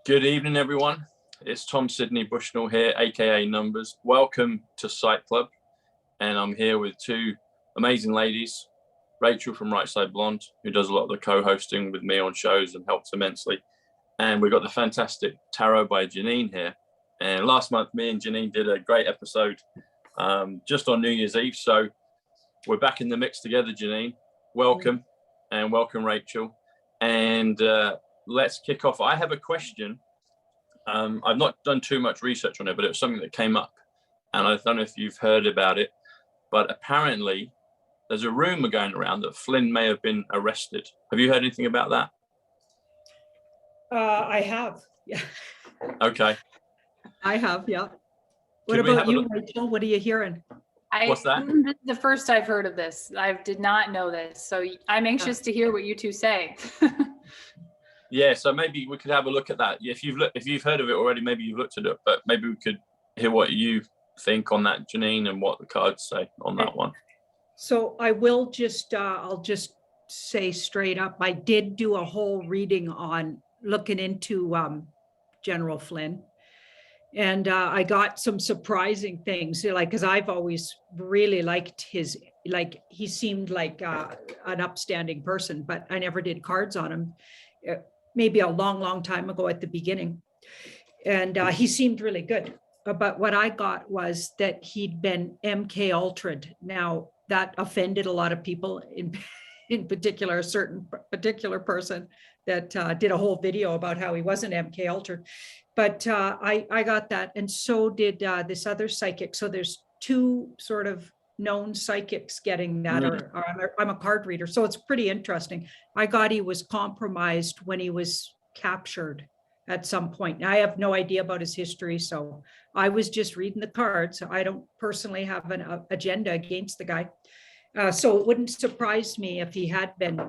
Good evening, everyone. It's Tom Sydney Bushnell here, aka Numbers. Welcome to Psych.Club, and I'm here with two amazing ladies, Rachel from Right Side Blonde, who does a lot of the co-hosting with me on shows and helps immensely, and we've got the fantastic Tarot by Janine here. And last month, me and Janine did a great episode just on New Year's Eve, so we're back in the mix together. Janine, welcome, and welcome, Rachel. And let's kick off. I have a question. I've not done too much research on it, but it was something that came up, and I don't know if you've heard about it, but apparently there's a rumor going around that Flynn may have been arrested. Have you heard anything about that? I have, yeah. Okay. I have, yeah. What about you, Rachel? What are you hearing? What's that? This is the first I've heard of this. I did not know this, so I'm anxious to hear what you two say. Yeah, so maybe we could have a look at that. If you've heard of it already, maybe you've looked at it, but maybe we could hear what you think on that, Janine, and what the cards say on that one. So I will just, I'll just say straight up, I did do a whole reading on looking into General Flynn. And I got some surprising things, like, because I've always really liked his, like, he seemed like an upstanding person, but I never did cards on him. Maybe a long time ago at the beginning. And he seemed really good. But what I got was that he'd been MKUltra'd. Now that offended a lot of people, in particular, a certain particular person that did a whole video about how he wasn't MKUltra'd. But I got that, and so did this other psychic. So there's two sort of known psychics getting that, or I'm a card reader, so it's pretty interesting. I got he was compromised when he was captured at some point. Now, I have no idea about his history, so I was just reading the cards. I don't personally have an agenda against the guy, so it wouldn't surprise me if he had been.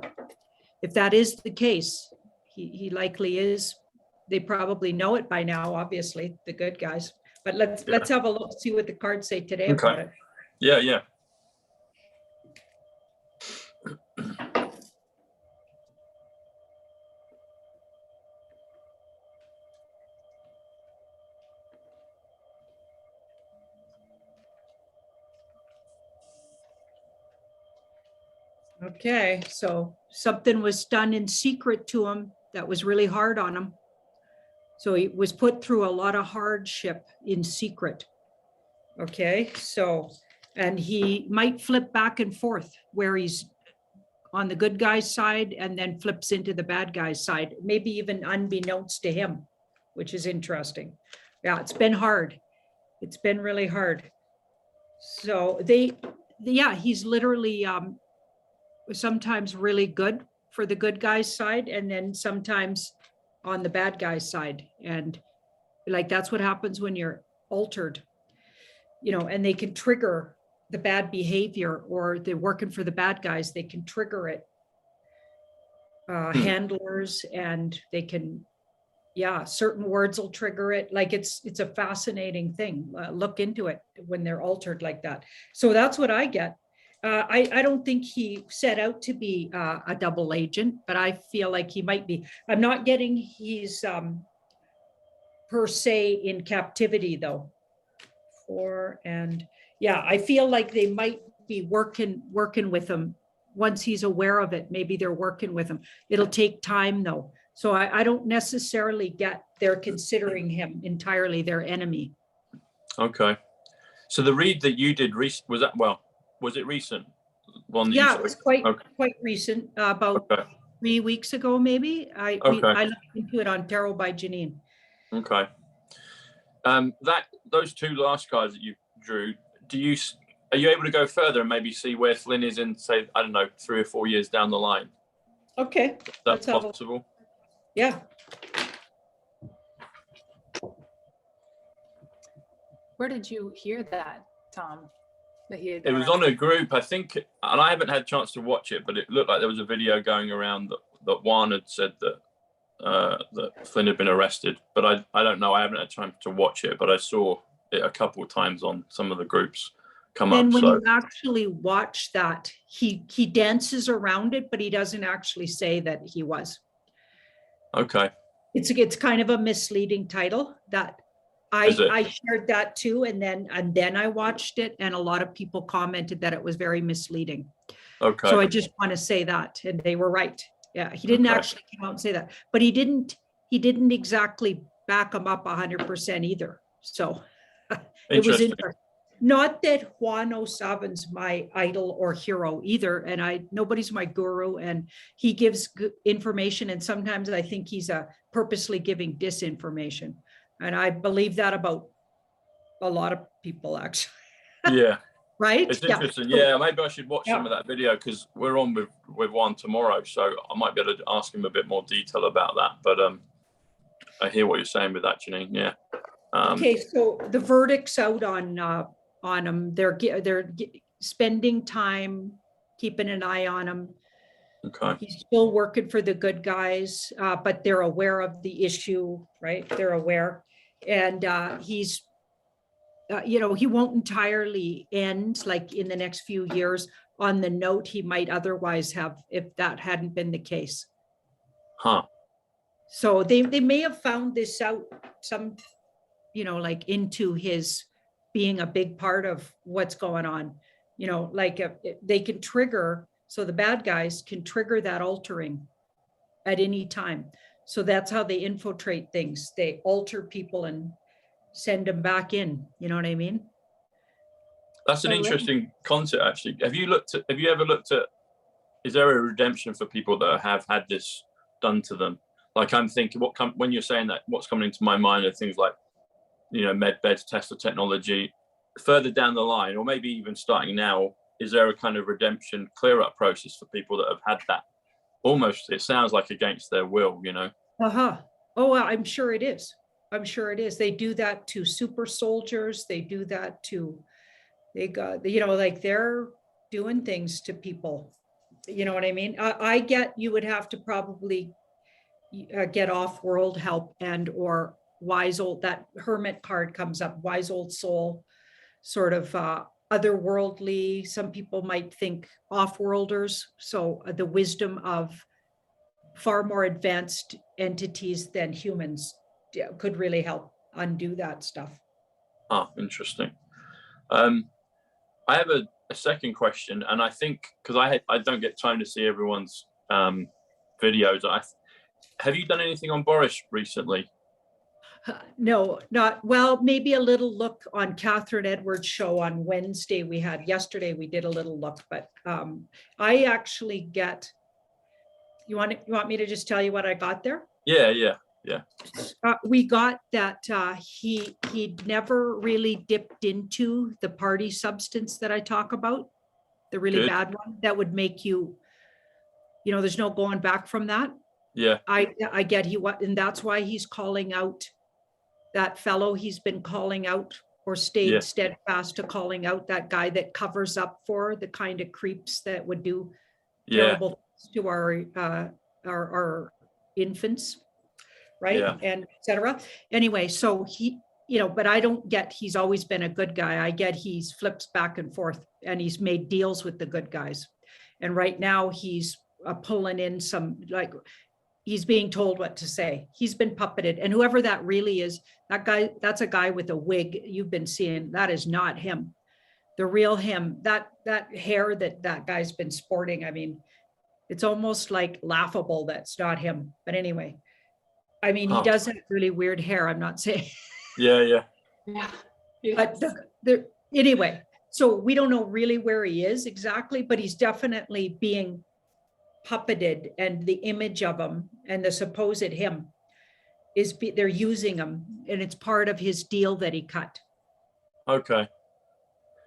If that is the case, he likely is. They probably know it by now, obviously, the good guys. But let's have a look, see what the cards say today about it. Yeah. Okay, so something was done in secret to him that was really hard on him. So he was put through a lot of hardship in secret. Okay, so, and he might flip back and forth where he's on the good guy's side and then flips into the bad guy's side, maybe even unbeknownst to him, which is interesting. Yeah, it's been hard. It's been really hard. So he's literally sometimes really good for the good guy's side, and then sometimes on the bad guy's side. And like, that's what happens when you're altered, and they can trigger the bad behavior, or they're working for the bad guys, they can trigger it. Handlers, and they can, certain words will trigger it. Like, it's a fascinating thing. Look into it when they're altered like that. So that's what I get. I don't think he set out to be a double agent, but I feel like he might be. I'm not getting he's per se in captivity though. I feel like they might be working with him once he's aware of it. Maybe they're working with him. It'll take time though. So I don't necessarily get they're considering him entirely their enemy. Okay. So the read that you did was it recent? It was quite recent, about 3 weeks ago, maybe. I looked into it on Tarot by Janine. Okay. Those two last cards that you drew, are you able to go further and maybe see where Flynn is in, say, I don't know, 3 or 4 years down the line? Okay. That's possible. Yeah. Where did you hear that, Tom? It was on a group, I think, and I haven't had a chance to watch it, but it looked like there was a video going around that Juan had said that Flynn had been arrested, but I don't know. I haven't had time to watch it, but I saw it a couple of times on some of the groups come up. And when you actually watch that, he dances around it, but he doesn't actually say that he was. Okay. It's kind of a misleading title that Is it? I shared that too, and then I watched it, and a lot of people commented that it was very misleading. Okay. So I just want to say that, and they were right. Yeah, he didn't Okay. actually come out and say that, but he didn't exactly back him up 100% either. So it was Interesting. interesting. Not that Juan O'Savin's my idol or hero either, and nobody's my guru, and he gives good information, and sometimes I think he's purposely giving disinformation, and I believe that about a lot of people actually. Yeah. Right? It's Yeah. interesting. Yeah, maybe I should watch some Yeah. of that video because we're on with Juan tomorrow, so I might be able to ask him a bit more detail about that. But I hear what you're saying with that, Janine. Yeah. Okay, so the verdict's out on them. They're spending time keeping an eye on him. Okay. He's still working for the good guys, but they're aware of the issue, right? They're aware, and he's, he won't entirely end like in the next few years on the note he might otherwise have if that hadn't been the case. Huh. So they may have found this out some, like into his being a big part of what's going on, like they can trigger, so the bad guys can trigger that altering at any time. So that's how they infiltrate things. They alter people and send them back in. You know what I mean? That's an interesting concept, actually. Have you ever looked at, is there a redemption for people that have had this done to them? Like I'm thinking, when you're saying that, what's coming into my mind are things like, med beds, Tesla technology. Further down the line, or maybe even starting now, is there a kind of redemption clear-up process for people that have had that? Almost, it sounds like against their will, Oh, well, I'm sure it is. I'm sure it is. They do that to super soldiers. They do that to, like they're doing things to people. You know what I mean? I get you would have to probably get off-world help and or wise old, that hermit card comes up, wise old soul, sort of otherworldly. Some people might think off-worlders. So the wisdom of far more advanced entities than humans could really help undo that stuff. Ah, interesting. I have a second question, and I think because I don't get time to see everyone's videos. Have you done anything on Boris recently? No, not well, maybe a little look on Catherine Edwards' show on Wednesday. Yesterday we did a little look, but I actually get, you want me to just tell you what I got there? Yeah. We got that he'd never really dipped into the party substance that I talk about, the really Good. bad one that would make you, there's no going back from that. Yeah. I get and that's why he's calling out that fellow he's been calling out, or stayed steadfast to calling out, that guy that covers up for the kind of creeps that would do terrible things to our infants, right? Yeah. And etc. Anyway, so he, but I don't get he's always been a good guy. I get he's flips back and forth, and he's made deals with the good guys. And right now he's pulling in some, like, he's being told what to say. He's been puppeted. And whoever that really is, that guy, that's a guy with a wig you've been seeing. That is not him. The real him, that hair that guy's been sporting. I mean, it's almost like laughable. That's not him. But anyway, I mean, he does have really weird hair. I'm not saying. Yeah. But anyway, so we don't know really where he is exactly, but he's definitely being puppeted, and the image of him and the supposed him they're using him, and it's part of his deal that he cut. Okay.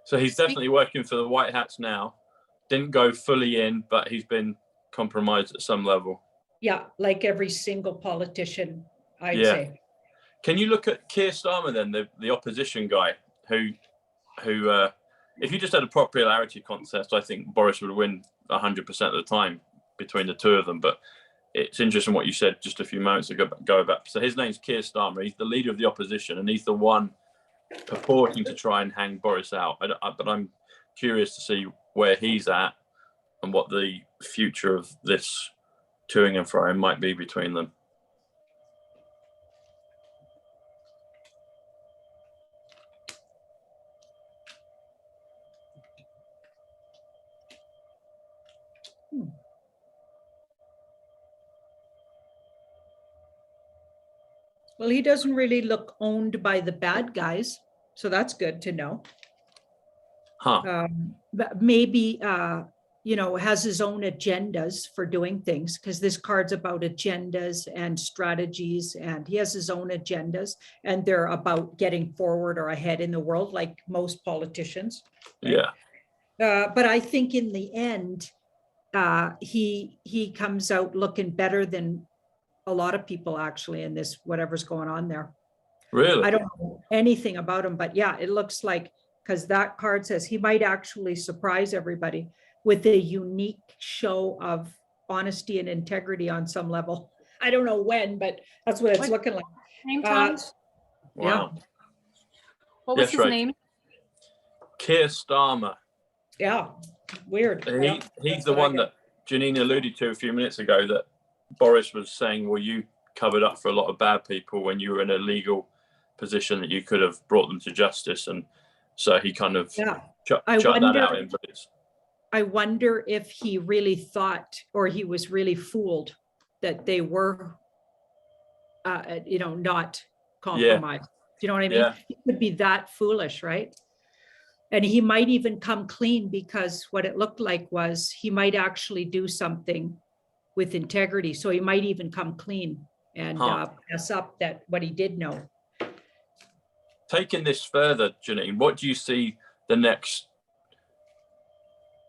So he's definitely working for the White Hats now. Didn't go fully in, but he's been compromised at some level. Yeah, like every single politician, I'd say. Can you look at Keir Starmer then, the opposition guy, who if you just had a popularity contest, I think Boris would win 100% of the time between the two of them. But it's interesting what you said just a few moments ago about. So his name's Keir Starmer. He's the leader of the opposition, and he's the one purporting to try and hang Boris out. But I'm curious to see where he's at and what the future of this toing and froing might be between them. Well, he doesn't really look owned by the bad guys, so that's good to know. Huh. But maybe, has his own agendas for doing things, because this card's about agendas and strategies, and he has his own agendas, and they're about getting forward or ahead in the world, like most politicians. Right? Yeah. But I think in the end, he comes out looking better than a lot of people actually in this, whatever's going on there. Really? I don't know anything about him, but yeah, it looks like, because that card says he might actually surprise everybody with a unique show of honesty and integrity on some level. I don't know when, but that's what it's looking like. Name, Tom? Wow. What was his name? Keir Starmer. Yeah, weird. He's the one that Janine alluded to a few minutes ago, that Boris was saying, well, you covered up for a lot of bad people when you were in a legal position that you could have brought them to justice. And so he kind of shut that out in place. I wonder if he really thought, or he was really fooled that they were, not compromised. Do you know what I mean? Yeah. It could be that foolish, right? And he might even come clean, because what it looked like was he might actually do something with integrity. So he might even come clean and mess up that what he did know. Taking this further, Janine, what do you see the next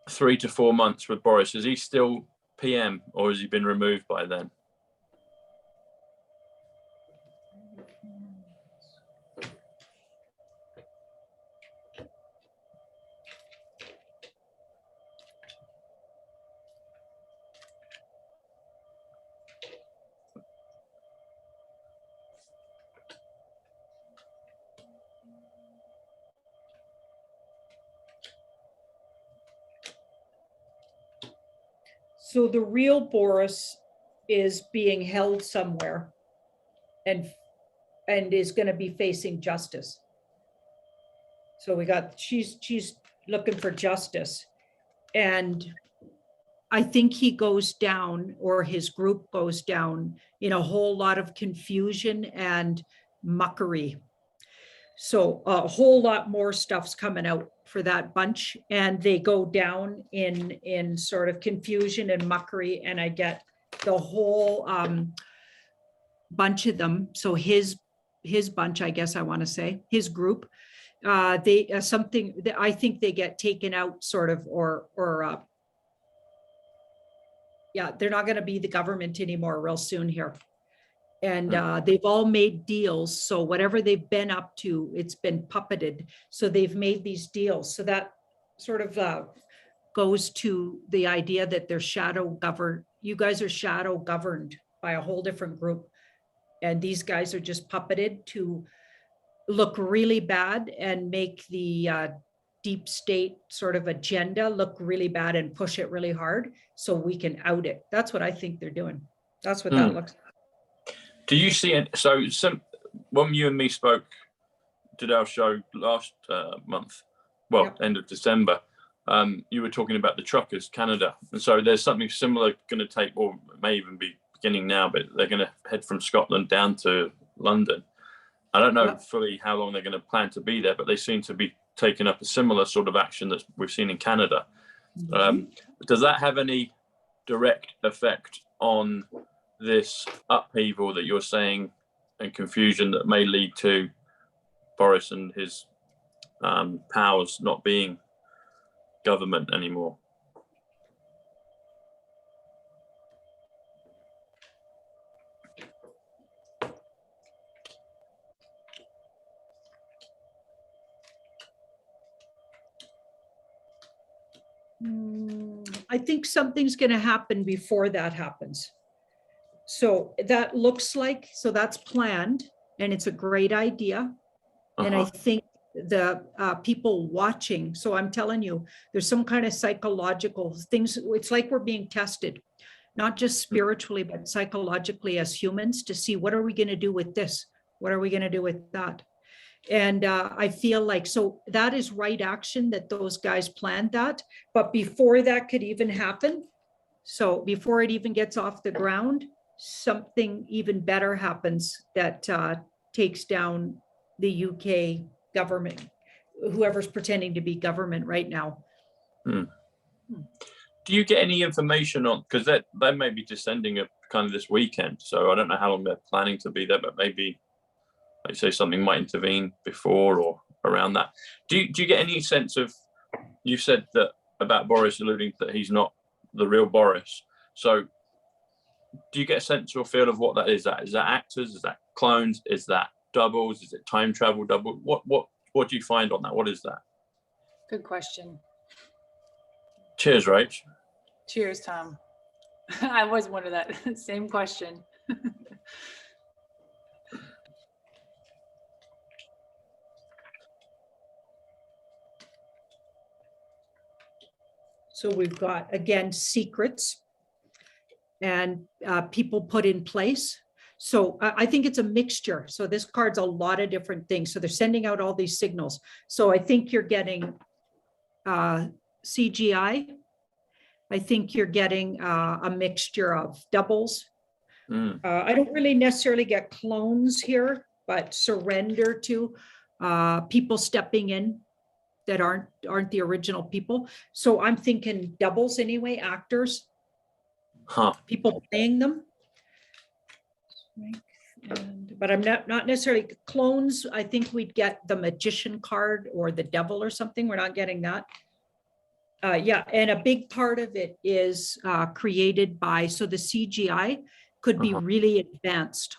3 to 4 months with Boris? Is he still PM, or has he been removed by then? So the real Boris is being held somewhere and is going to be facing justice. So we got, she's looking for justice. And I think he goes down, or his group goes down, in a whole lot of confusion and muckery. So a whole lot more stuff's coming out for that bunch, and they go down in sort of confusion and muckery, and I get the whole bunch of them. So his bunch, I guess I want to say, his group, they something that I think they get taken out sort of, or they're not going to be the government anymore real soon here. And they've all made deals. So whatever they've been up to, it's been puppeted. So they've made these deals. So that sort of goes to the idea that they're shadow governed. You guys are shadow governed by a whole different group. And these guys are just puppeted to look really bad and make the deep state sort of agenda look really bad and push it really hard so we can out it. That's what I think they're doing. That's what that looks like. Do you see it? So when you and me did our show last month, end of December, you were talking about the truckers, Canada. And so there's something similar going to take, or may even be beginning now, but they're going to head from Scotland down to London. I don't know fully how long they're going to plan to be there, but they seem to be taking up a similar sort of action that we've seen in Canada. Does that have any direct effect on this upheaval that you're saying and confusion that may lead to Boris and his powers not being government anymore? I think something's going to happen before that happens. So that looks like, so that's planned, and it's a great idea. And I think the people watching, so I'm telling you, there's some kind of psychological things. It's like we're being tested, not just spiritually, but psychologically as humans, to see what are we going to do with this? What are we going to do with that? And I feel like, so that is right action that those guys planned that. But before that could even happen, so before it even gets off the ground, something even better happens that takes down the UK government, whoever's pretending to be government right now. Do you get any information on, because they may be descending kind of this weekend, so I don't know how long they're planning to be there, but maybe, like you say, something might intervene before or around that. Do you get any sense of, you said that about Boris alluding that he's not the real Boris, so do you get a sense or feel of what that is? Is that actors? Is that clones? Is that doubles? Is it time travel double? What do you find on that? What is that? Good question. Cheers, Rach. Cheers, Tom. I always wonder that same question. So we've got, again, secrets and people put in place. So I think it's a mixture. So this card's a lot of different things. So they're sending out all these signals. So I think you're getting CGI. I think you're getting a mixture of doubles. I don't really necessarily get clones here, but surrender to people stepping in that aren't the original people. So I'm thinking doubles anyway, actors, people playing them. But I'm not necessarily clones. I think we'd get the magician card or the devil or something. We're not getting that. Yeah, and a big part of it is created by, so the CGI could be really advanced,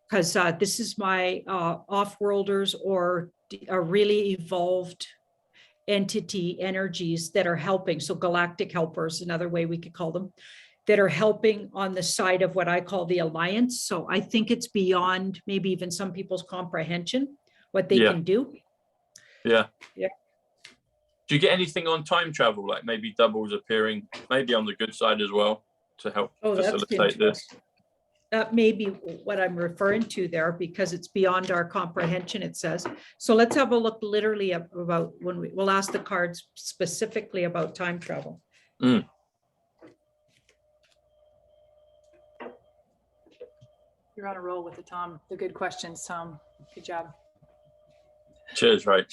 because this is my off-worlders or a really evolved entity energies that are helping. So galactic helpers, another way we could call them, that are helping on the side of what I call the alliance. So I think it's beyond maybe even some people's comprehension, what they can do. Yeah. Yeah. Do you get anything on time travel, like maybe doubles appearing, maybe on the good side as well, to help facilitate this? That may be what I'm referring to there, because it's beyond our comprehension, it says. So let's have a look literally about when we'll ask the cards specifically about time travel. You're on a roll with the good questions, Tom. Good job. Cheers, Rach.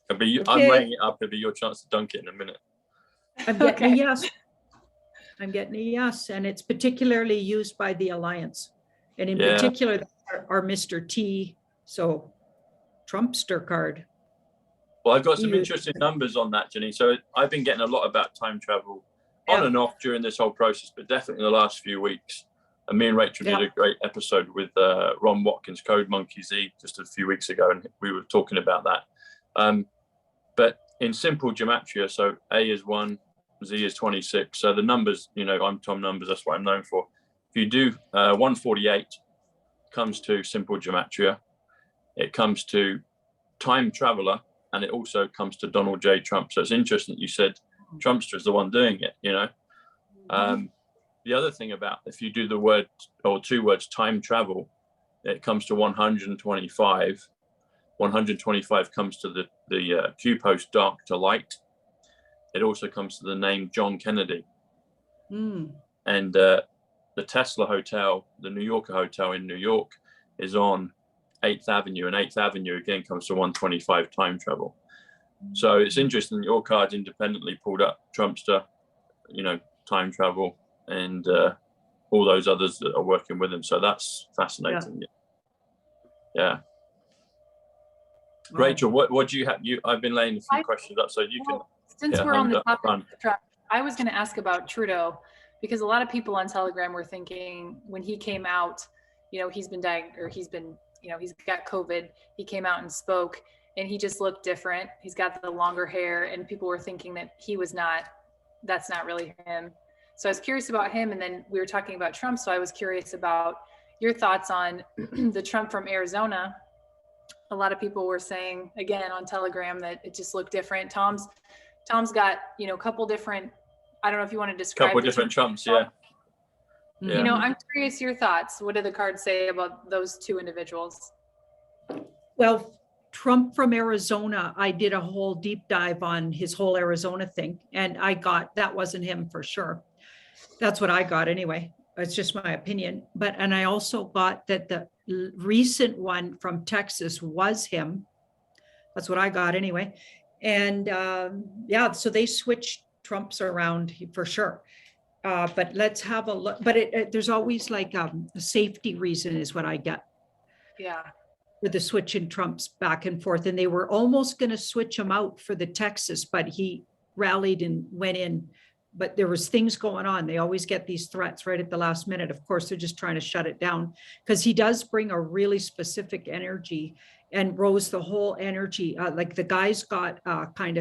I'm weighing it up. It'll be your chance to dunk it in a minute. I'm getting a yes. I'm getting a yes, and it's particularly used by the Alliance, and in particular our Mr. T, so Trumpster card. Well, I've got some interesting numbers on that, Janine. So I've been getting a lot about time travel on and off during this whole process, but definitely in the last few weeks. And me and Rachel did a great episode with Ron Watkins, Code Monkey Z, just a few weeks ago, and we were talking about that. But in simple gematria, so A is 1, Z is 26. So the numbers, I'm Tom Numbers, that's what I'm known for. If you do 148, comes to simple gematria, it comes to time traveler, and it also comes to Donald J. Trump. So it's interesting that you said Trumpster is the one doing it, The other thing about, if you do the word or two words time travel, it comes to 125. 125 comes to the Q post dark to light. It also comes to the name John Kennedy. And the Tesla Hotel, the New Yorker Hotel in New York, is on 8th Avenue, and 8th Avenue again comes to 125 time travel. So it's interesting that your cards independently pulled up Trumpster, time travel, and all those others that are working with him. So that's fascinating. Yeah. Rachel, what do you have? I've been laying a few questions up, so you can. Since we're on the topic of Trump, I was going to ask about Trudeau, because a lot of people on Telegram were thinking when he came out, he's got COVID. He came out and spoke, and he just looked different. He's got the longer hair, and people were thinking that that's not really him. So I was curious about him, and then we were talking about Trump. So I was curious about your thoughts on the Trump from Arizona. A lot of people were saying, again, on Telegram, that it just looked different. Tom's got, a couple different, I don't know if you want to describe. Couple different Trumps, yeah. I'm curious your thoughts. What do the cards say about those two individuals? Well, Trump from Arizona, I did a whole deep dive on his whole Arizona thing, and that wasn't him for sure. That's what I got anyway. it's just my opinion, and I also got that the recent one from Texas was him. That's what I got anyway. And yeah, so they switched Trump's around for sure. But let's have a look. But there's always like a safety reason is what I get. Yeah. For the switch in Trump's back and forth. And they were almost going to switch him out for the Texas, but he rallied and went in. But there was things going on. They always get these threats right at the last minute. Of course, they're just trying to shut it down because he does bring a really specific energy and rose the whole energy. Like the guy's got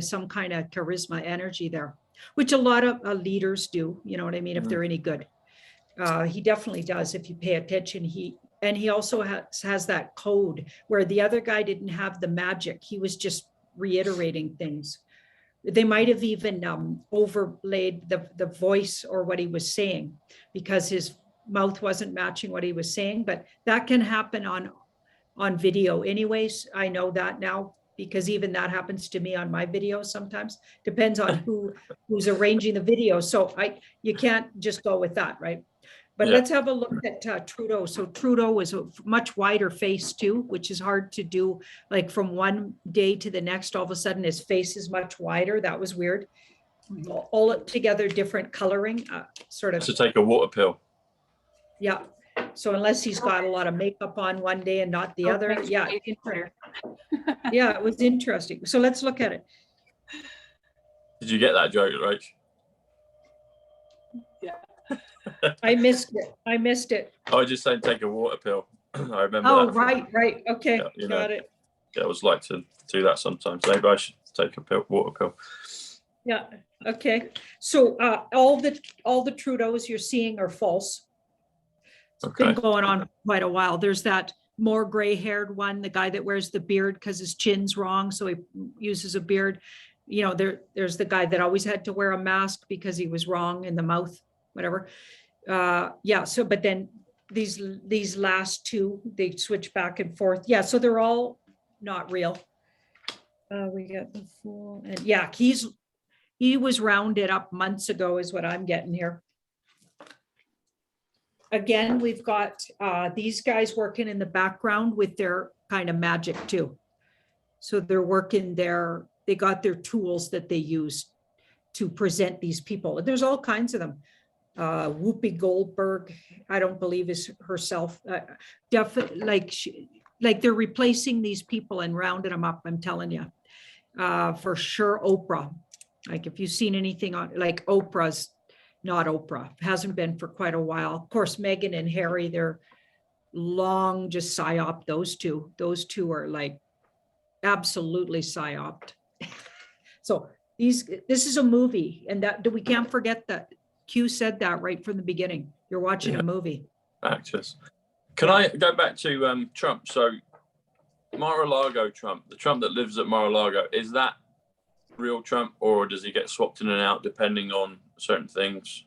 some kind of charisma energy there, which a lot of leaders do. You know what I mean? If they're any good. He definitely does. If you pay attention, he also has that code where the other guy didn't have the magic. He was just reiterating things. They might have even overlaid the voice or what he was saying because his mouth wasn't matching what he was saying, but that can happen on video anyways. I know that now because even that happens to me on my videos sometimes. Depends on who's arranging the video. So you can't just go with that, right? But let's have a look at Trudeau. So Trudeau was a much wider face too, which is hard to do. Like from one day to the next, all of a sudden his face is much wider. That was weird. All together different coloring, sort of. To take a water pill. Yeah. So unless he's got a lot of makeup on one day and not the other. Yeah. Yeah, it was interesting. So let's look at it. Did you get that joke, right? Yeah. I missed it. I was just saying take a water pill. I remember Oh, that. right. Okay, Yeah, got it. Yeah, I was like to do that sometimes. Maybe I should take a water pill. Yeah, okay. So all the Trudeaus you're seeing are false. It's been going on quite a while. There's that more gray-haired one, the guy that wears the beard because his chin's wrong, so he uses a beard. You know, there's the guy that always had to wear a mask because he was wrong in the mouth, whatever. Yeah, so but then these last two, they switch back and forth. Yeah, so they're all not real. We got the fool, and yeah, he was rounded up months ago is what I'm getting here. Again, we've got these guys working in the background with their kind of magic too. So they're working they got their tools that they use to present these people. There's all kinds of them. Whoopi Goldberg, I don't believe is herself. Definitely, like they're replacing these people and rounding them up. I'm telling you, for sure. Oprah, like if you've seen anything on, like Oprah's not Oprah, hasn't been for quite a while. Of course, Meghan and Harry, they're long just psyop. Those two are like absolutely psyoped. So this is a movie, and that we can't forget that. Q said that right from the beginning. You're watching a movie. Actors. Can I go back to Trump? So Mar-a-Lago Trump, the Trump that lives at Mar-a-Lago, is that real Trump, or does he get swapped in and out depending on certain things?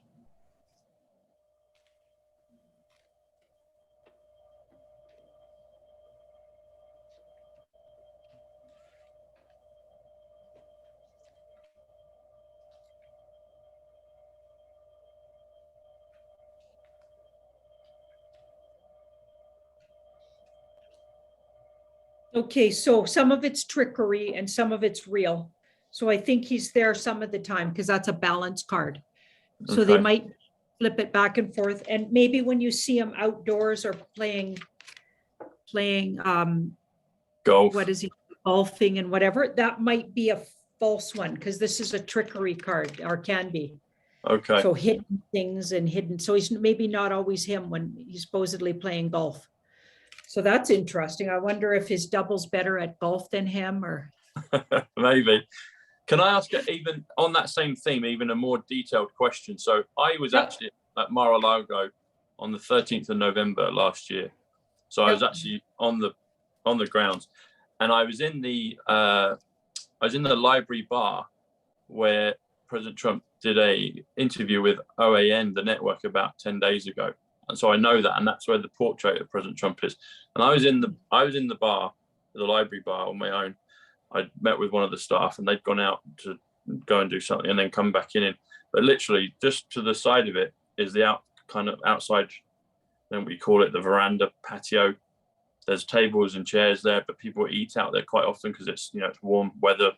Okay, so some of it's trickery and some of it's real. So I think he's there some of the time because that's a balance card. So they might flip it back and forth. And maybe when you see him outdoors or playing Golf. What is he, golfing and whatever, that might be a false one because this is a trickery card, or can be. Okay. So hidden things and hidden. So he's maybe not always him when he's supposedly playing golf. So that's interesting. I wonder if his double's better at golf than him, or maybe. Can I ask even on that same theme, even a more detailed question? So I was actually at Mar-a-Lago on the 13th of November last year. So I was actually on the grounds, and I was in the library bar where President Trump did a interview with OAN, the network, about 10 days ago. And so I know that, and that's where the portrait of President Trump is. And I was in the bar, the library bar, on my own. I met with one of the staff, and they'd gone out to go and do something, and then come back in. But literally, just to the side of it is the kind of outside, then we call it the veranda patio. There's tables and chairs there, but people eat out there quite often because it's, you know, it's warm weather,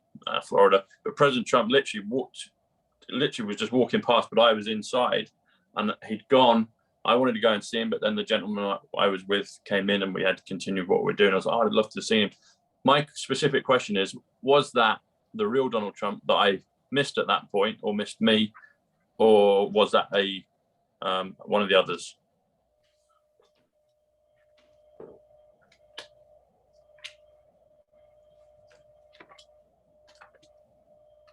Florida. But President Trump literally was just walking past, but I was inside and he'd gone. I wanted to go and see him, but then the gentleman I was with came in and we had to continue what we're doing. I was like, oh, I'd love to see him. My specific question is, was that the real Donald Trump that I missed at that point, or missed me, or was that a one of the others?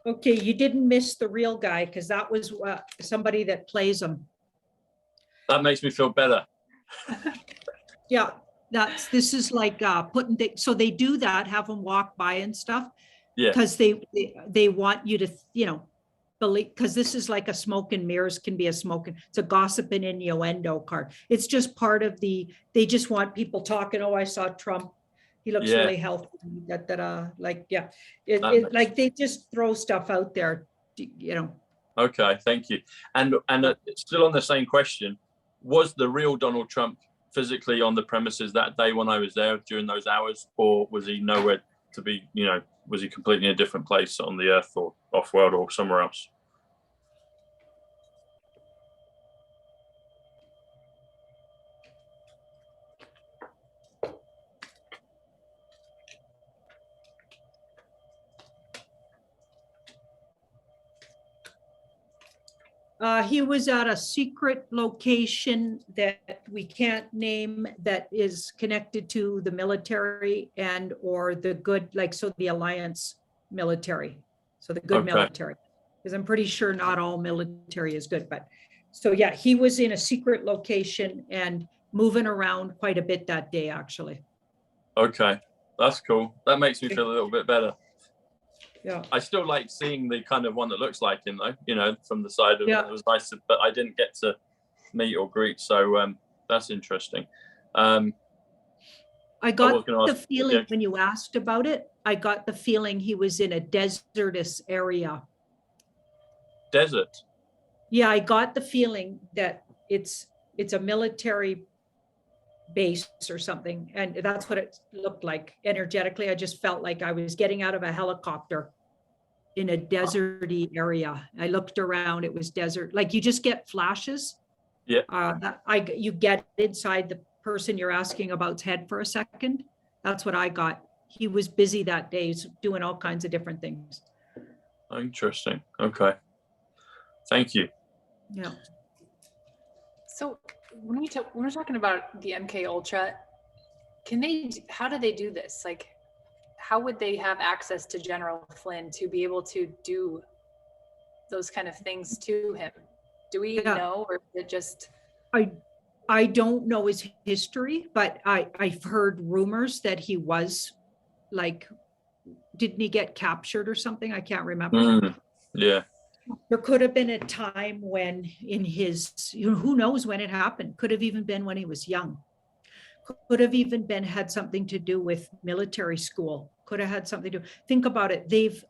Okay, you didn't miss the real guy because that was somebody that plays him. That makes me feel better. Yeah, this is like putting things, so they do that, have them walk by and stuff. Yeah. Because they want you to, you know, believe, because this is like a smoke and mirrors can be a smoke, it's a gossip and innuendo card. It's just part of they just want people talking, oh, I saw Trump. He looks really healthy. Like, yeah, like they just throw stuff out there, you know. Okay, thank you. And still on the same question, was the real Donald Trump physically on the premises that day when I was there during those hours, or was he nowhere to be, you know, was he completely in a different place on the earth or off world or somewhere else? He was at a secret location that we can't name, that is connected to the military and or the good, like, so the alliance military, so the good military, because I'm pretty sure not all military is good, but so yeah, he was in a secret location and moving around quite a bit that day, actually. Okay, that's cool. That makes me feel a little bit better. Yeah. I still like seeing the kind of one that looks like him, though, you know, from the side of it. Yeah. It was nice, but I didn't get to meet or greet. So that's interesting. I got the feeling when you asked about it, I got the feeling he was in a desertous area. Desert? Yeah, I got the feeling that it's a military base or something, and that's what it looked like energetically. I just felt like I was getting out of a helicopter in a deserty area. I looked around, it was desert, like you just get flashes. Yeah. You get inside the person you're asking about's head for a second. That's what I got. He was busy that day, doing all kinds of different things. Interesting. Okay. Thank you. Yeah. So when we're talking about the MKUltra, how do they do this? Like, how would they have access to General Flynn to be able to do those kind of things to him? Do we know, or is it just? I don't know his history, but I've heard rumors that he was like, didn't he get captured or something? I can't remember. Yeah. There could have been a time when in his, you know, who knows when it happened. Could have even been when he was young. Could have even had something to do with military school. Could have had something to think about it. They've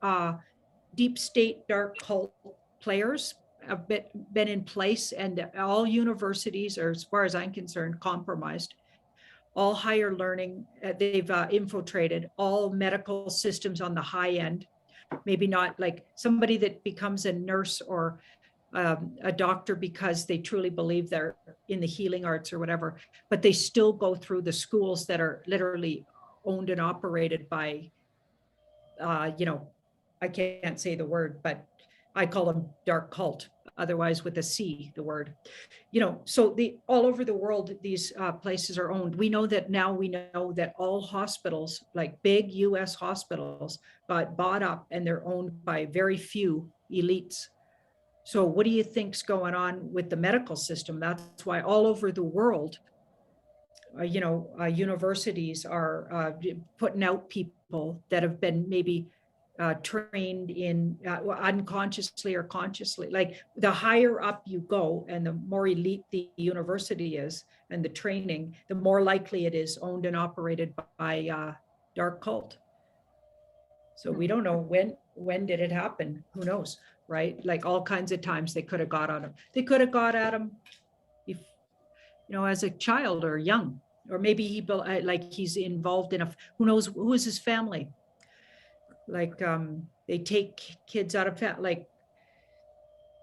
deep state dark cult players have been in place, and all universities are, as far as I'm concerned, compromised. All higher learning, they've infiltrated all medical systems on the high end. Maybe not like somebody that becomes a nurse or a doctor because they truly believe they're in the healing arts or whatever, but they still go through the schools that are literally owned and operated by, you know, I can't say the word, but I call them dark cult, otherwise with a C, the word, you know, so all over the world, these places are owned. We know that now, we know that all hospitals, like big US hospitals, got bought up and they're owned by very few elites. So what do you think's going on with the medical system? That's why all over the world, you know, universities are putting out people that have been maybe trained in unconsciously or consciously. Like the higher up you go and the more elite the university is and the training, the more likely it is owned and operated by dark cult. So we don't know when did it happen? Who knows, right? Like all kinds of times they could have got at him. They could have got at him as a child or young, or maybe like he's involved in who knows, who is his family? Like, they take kids out of like,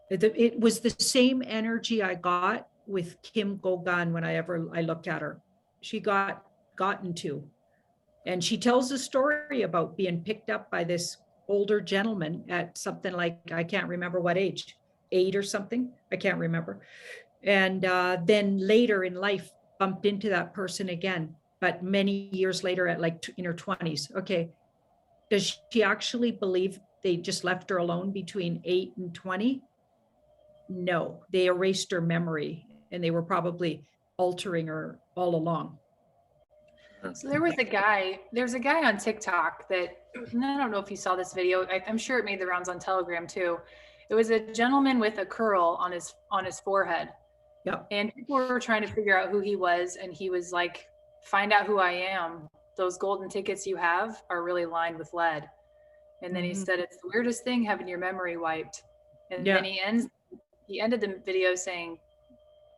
it was the same energy I got with Kim Gogan when I looked at her. She gotten to, and she tells a story about being picked up by this older gentleman at something like, I can't remember what age, 8 or something, I can't remember. And then later in life bumped into that person again, but many years later at like in her 20s. Okay, does she actually believe they just left her alone between 8 and 20? No, they erased her memory, and they were probably altering her all along. So there's a guy on TikTok that, and I don't know if you saw this video, I'm sure it made the rounds on Telegram too. It was a gentleman with a curl on his forehead. Yep. And people were trying to figure out who he was, and he was like, find out who I am. Those golden tickets you have are really lined with lead. And then he said, it's the weirdest thing having your memory wiped. And then he ended the video saying,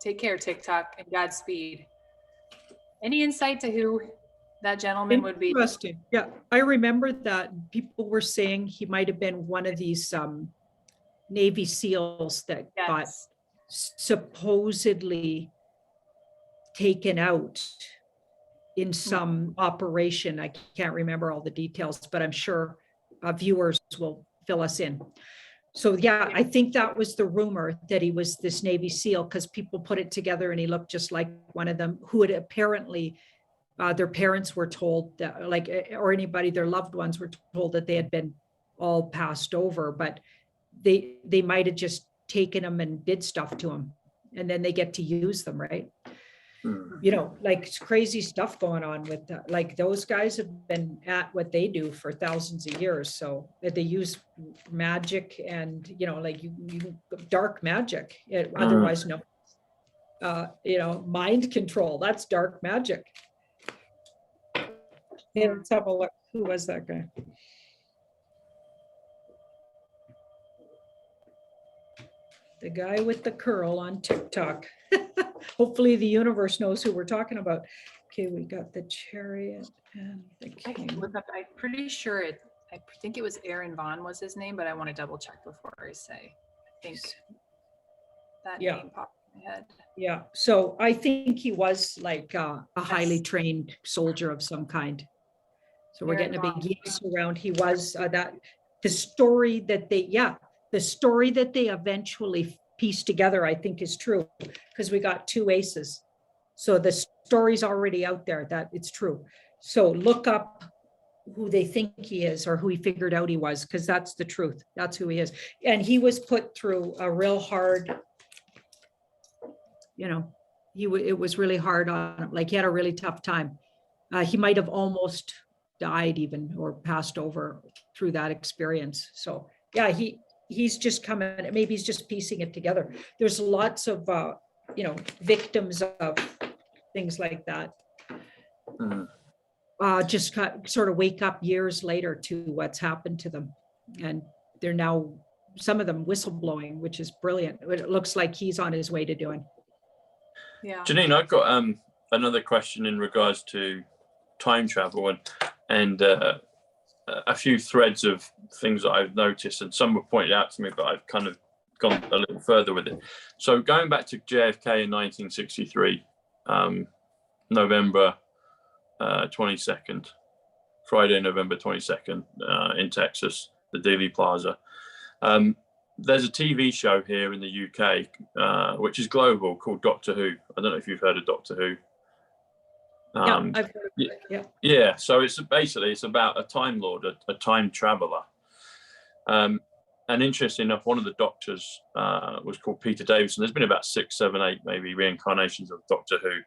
take care, TikTok, and Godspeed. Any insight to who that gentleman would be? Interesting. Yeah, I remember that people were saying he might have been one of these Navy SEALs that got supposedly taken out in some operation. I can't remember all the details, but I'm sure viewers will fill us in. So yeah, I think that was the rumor, that he was this Navy SEAL, because people put it together and he looked just like one of them, who had apparently, their parents were told that, like, or anybody, their loved ones were told that they had been all passed over, but they might have just taken them and did stuff to them, and then they get to use them, right? Like crazy stuff going on with that. Like those guys have been at what they do for thousands of years. So that they use magic and, like you dark magic, otherwise known, mind control. That's dark magic. Yeah, let's have a look. Who was that guy? The guy with the curl on TikTok. Hopefully the universe knows who we're talking about. Okay, we got the chariot and the king. I can look up, I'm pretty sure I think it was Aaron Vaughn was his name, but I want to double check before I say. I think that name popped in my head. Yeah, so I think he was like a highly trained soldier of some kind. So we're getting a big yes around. He was the story that they eventually pieced together, I think, is true, because we got 2 aces. So the story's already out there that it's true. So look up who they think he is, or who he figured out he was, because that's the truth. That's who he is. And he was put through a real hard, it was really hard on him. Like he had a really tough time. He might have almost died even, or passed over through that experience. So yeah, he's just coming, maybe he's just piecing it together. There's lots of, victims of things like that. Just sort of wake up years later to what's happened to them. And they're now, some of them whistleblowing, which is brilliant. It looks like he's on his way to doing. Yeah. Janine, I've got another question in regards to time travel and a few threads of things that I've noticed, and some were pointed out to me, but I've kind of gone a little further with it. So going back to JFK in 1963, November 22nd, Friday, November 22nd, in Texas, the Dealey Plaza. There's a TV show here in the UK, which is global, called Doctor Who. I don't know if you've heard of Doctor Who. I've heard of it. Yeah. So it's about a Time Lord, a time traveler. And interesting enough, one of the doctors was called Peter Davison. There's been about 6, 7, 8 maybe reincarnations of Doctor Who.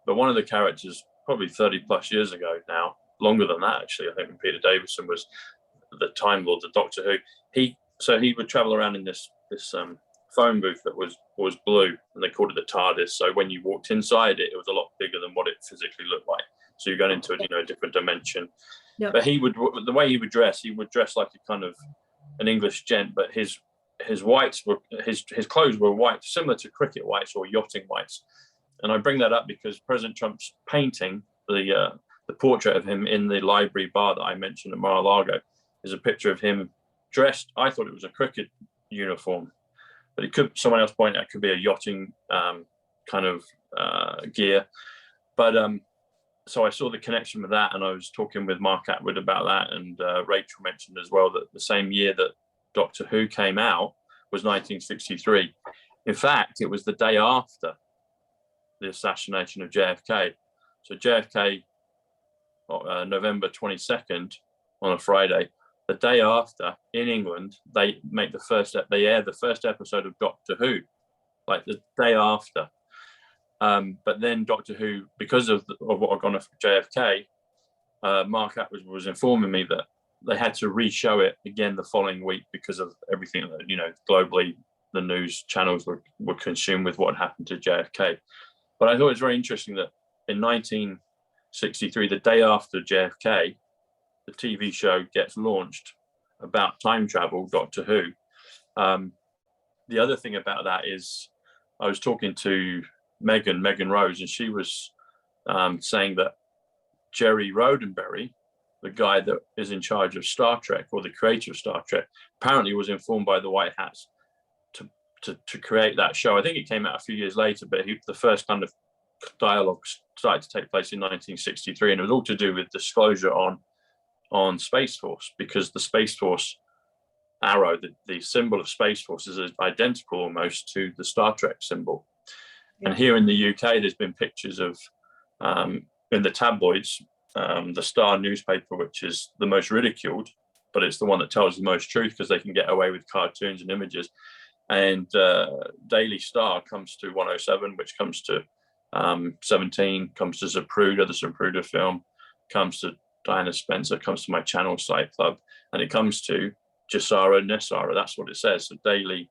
But one of the characters, probably 30 plus years ago now, longer than that actually, I think, when Peter Davison was the Time Lord, the Doctor Who. He would travel around in this phone booth that was blue, and they called it the TARDIS. So when you walked inside it, it was a lot bigger than what it physically looked like. So you're going into a different dimension. Yep. But the way he would dress like a kind of an English gent, but his whites were his clothes were white, similar to cricket whites or yachting whites. And I bring that up because President Trump's painting, the portrait of him in the library bar that I mentioned at Mar-a-Lago, is a picture of him dressed. I thought it was a cricket uniform, but it could, someone else pointed out, it could be a yachting kind of gear. But so I saw the connection with that, and I was talking with Mark Atwood about that, and Rachel mentioned as well that the same year that Doctor Who came out was 1963. In fact, it was the day after the assassination of JFK. So JFK, November 22nd, on a Friday. The day after, in England, they air the first episode of Doctor Who, like the day after. But then Doctor Who, because of what had gone off JFK, Mark Atwood was informing me that they had to re-show it again the following week because of everything that, you know, globally the news channels were consumed with what happened to JFK. But I thought it was very interesting that in 1963, the day after JFK, the TV show gets launched about time travel, Doctor Who. The other thing about that is I was talking to Megan Rose, and she was saying that Jerry Roddenberry, the guy that is in charge of Star Trek, or the creator of Star Trek, apparently was informed by the White Hats to create that show. I think it came out a few years later, but the first kind of dialogue started to take place in 1963, and it was all to do with disclosure on Space Force, because the Space Force arrow, the symbol of Space Force, is identical almost to the Star Trek symbol. Yeah. And here in the UK, there's been pictures of, in the tabloids, the Star newspaper, which is the most ridiculed, but it's the one that tells the most truth because they can get away with cartoons and images. And Daily Star comes to 107, which comes to 17, comes to Zapruder, the Zapruder film, comes to Diana Spencer, comes to my channel Psych.Club, and it comes to Jassara Nessara. That's what it says. So Daily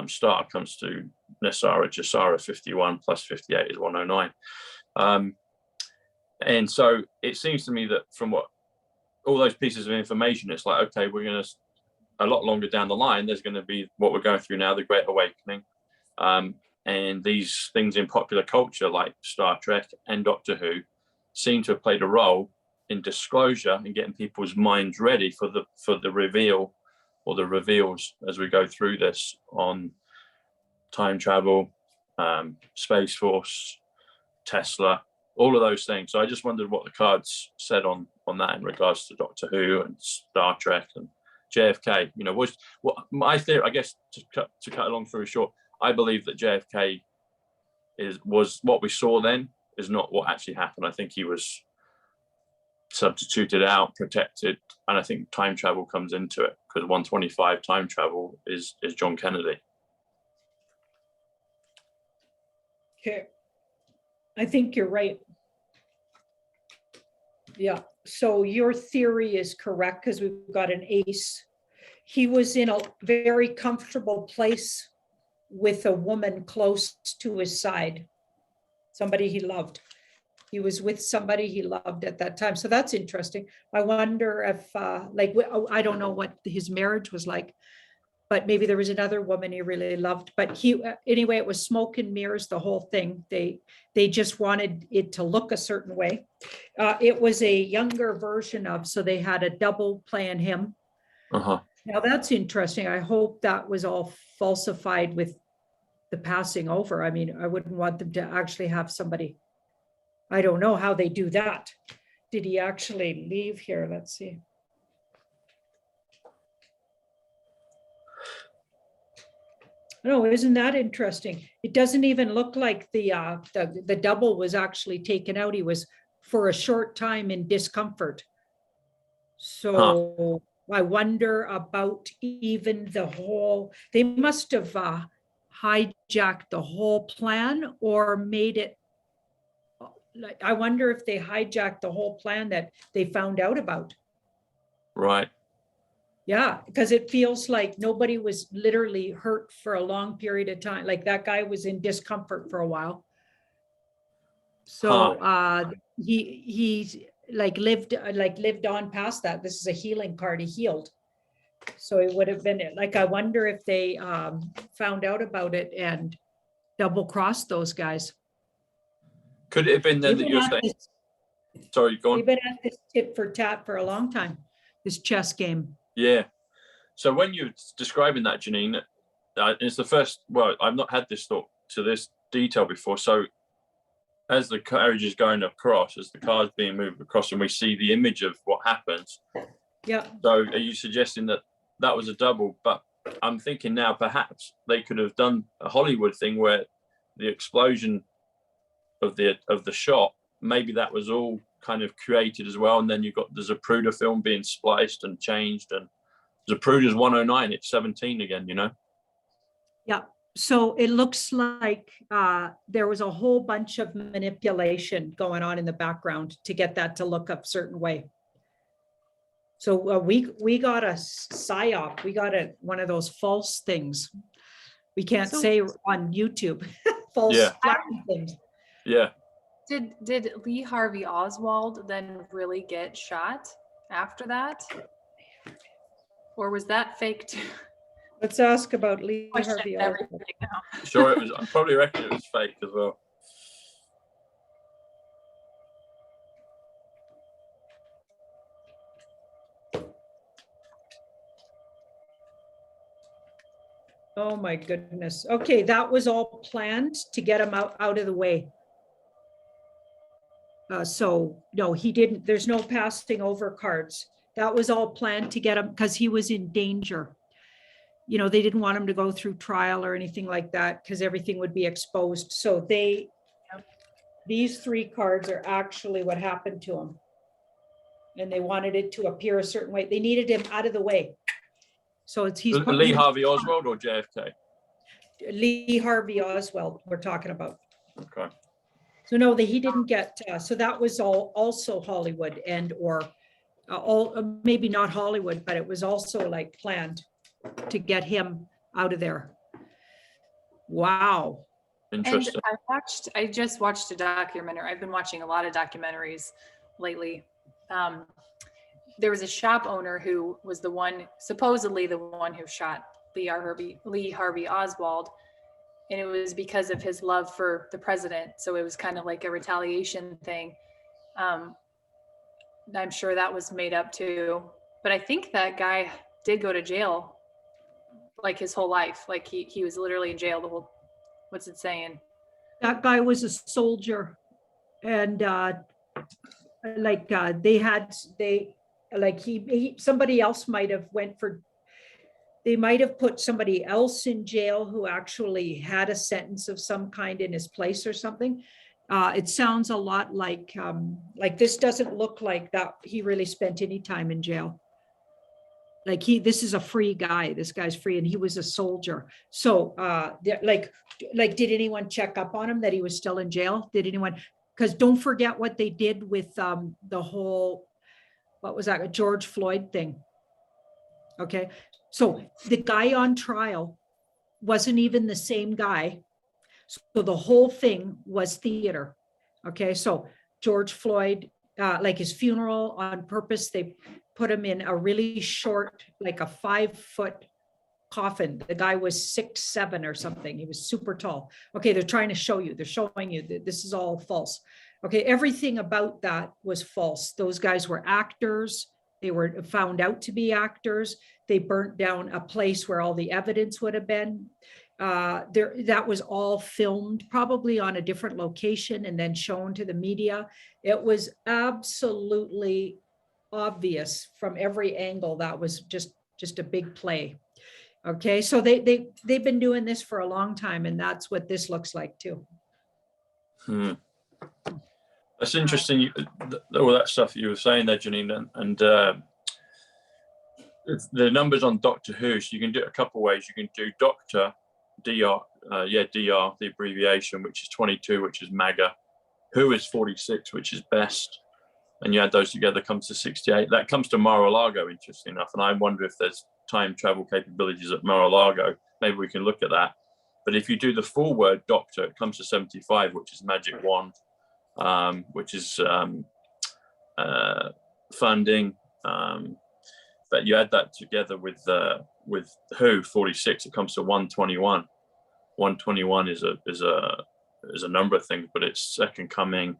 Star comes to Nessara, Jassara 51 plus 58 is 109. And so it seems to me that from what all those pieces of information, it's like, okay, we're going to, a lot longer down the line, there's going to be what we're going through now, the Great Awakening. And these things in popular culture like Star Trek and Doctor Who seem to have played a role in disclosure and getting people's minds ready for the reveal, or the reveals, as we go through this on time travel, Space Force, Tesla, all of those things. So I just wondered what the cards said on that in regards to Doctor Who and Star Trek and JFK. You know, was what my theory, I guess, to cut a long story short, I believe that JFK was what we saw then is not what actually happened. I think he was substituted out, protected, and I think time travel comes into it, because 125 time travel is John Kennedy. Okay, I think you're right. Yeah, so your theory is correct, because we've got an ace. He was in a very comfortable place with a woman close to his side, somebody he loved. He was with somebody he loved at that time. So that's interesting. I wonder if, I don't know what his marriage was like, but maybe there was another woman he really loved. But anyway, it was smoke and mirrors, the whole thing. They just wanted it to look a certain way. It was a younger version of, so they had a double playing him. Uh-huh. Now that's interesting. I hope that was all falsified with the passing over. I mean, I wouldn't want them to actually have somebody. I don't know how they do that. Did he actually leave here? Let's see. No, isn't that interesting? It doesn't even look like the double was actually taken out. He was for a short time in discomfort. So I wonder about even the whole, they must have hijacked the whole plan or made it, like, I wonder if they hijacked the whole plan that they found out about. Right. Yeah, because it feels like nobody was literally hurt for a long period of time. Like that guy was in discomfort for a while. So he lived on past that. This is a healing card. He healed. So it would have been like, I wonder if they found out about it and double crossed those guys. Could it have been then that you're saying? Sorry, go on. We've been at this tit for tat for a long time. This chess game. Yeah. So when you're describing that, Janine, it's the first. Well, I've not had this thought to this detail before. So as the carriage is going across, as the car is being moved across, and we see the image of what happens. Yeah. So are you suggesting that that was a double? But I'm thinking now perhaps they could have done a Hollywood thing where the explosion of the shot, maybe that was all kind of created as well, and then you've got the Zapruder film being spliced and changed, and Zapruder's 109, it's 17 again, you know? Yeah. So it looks like there was a whole bunch of manipulation going on in the background to get that to look a certain way. So we got a psyop. We got one of those false things. We can't say on YouTube. False things. Yeah. Did Lee Harvey Oswald then really get shot after that? Or was that fake too? Let's ask about Lee Harvey Oswald. Sure, it was. I probably reckon it was fake as well. Oh my goodness. Okay, that was all planned to get him out of the way. So no, he didn't. There's no passing over cards. That was all planned to get him because he was in danger. You know, they didn't want him to go through trial or anything like that because everything would be exposed. So these 3 cards are actually what happened to him. And they wanted it to appear a certain way. They needed him out of the way. So he's Lee Harvey Oswald or JFK? Lee Harvey Oswald we're talking about. Okay. So no, he didn't get, so that was also Hollywood or maybe not Hollywood, but it was also like planned to get him out of there. Wow. Interesting. And I just watched a documentary. I've been watching a lot of documentaries lately. There was a shop owner who was supposedly the one who shot Lee Harvey Oswald. And it was because of his love for the president. So it was kind of like a retaliation thing. I'm sure that was made up too. But I think that guy did go to jail like his whole life. Like he was literally in jail the whole, what's it saying? That guy was a soldier. And somebody else might have they might have put somebody else in jail who actually had a sentence of some kind in his place or something. It sounds a lot like this doesn't look like that he really spent any time in jail. Like this is a free guy. This guy's free and he was a soldier. So did anyone check up on him that he was still in jail? Did anyone? Because don't forget what they did with the whole, what was that, a George Floyd thing. Okay, so the guy on trial wasn't even the same guy. So the whole thing was theater. Okay, so George Floyd, like his funeral, on purpose, they put him in a really short, like a 5-foot coffin. The guy was 6'7" or something. He was super tall. Okay, they're trying to show you. They're showing you that this is all false. Okay, everything about that was false. Those guys were actors. They were found out to be actors. They burnt down a place where all the evidence would have been. That was all filmed, probably on a different location and then shown to the media. It was absolutely obvious from every angle that was just a big play. Okay, so they've been doing this for a long time, and that's what this looks like too. That's interesting. All that stuff you were saying there, Janine, and the numbers on Doctor Who. So you can do it a couple of ways. You can do Doctor DR, DR, the abbreviation, which is 22, which is MAGA. Who is 46, which is best. And you add those together, comes to 68. That comes to Mar-a-Lago, interesting enough. And I wonder if there's time travel capabilities at Mar-a-Lago. Maybe we can look at that. But if you do the full word doctor, it comes to 75, which is magic wand, which is funding. But you add that together with Who 46, it comes to 121. 121 is a there's a number of things, but it's Second Coming,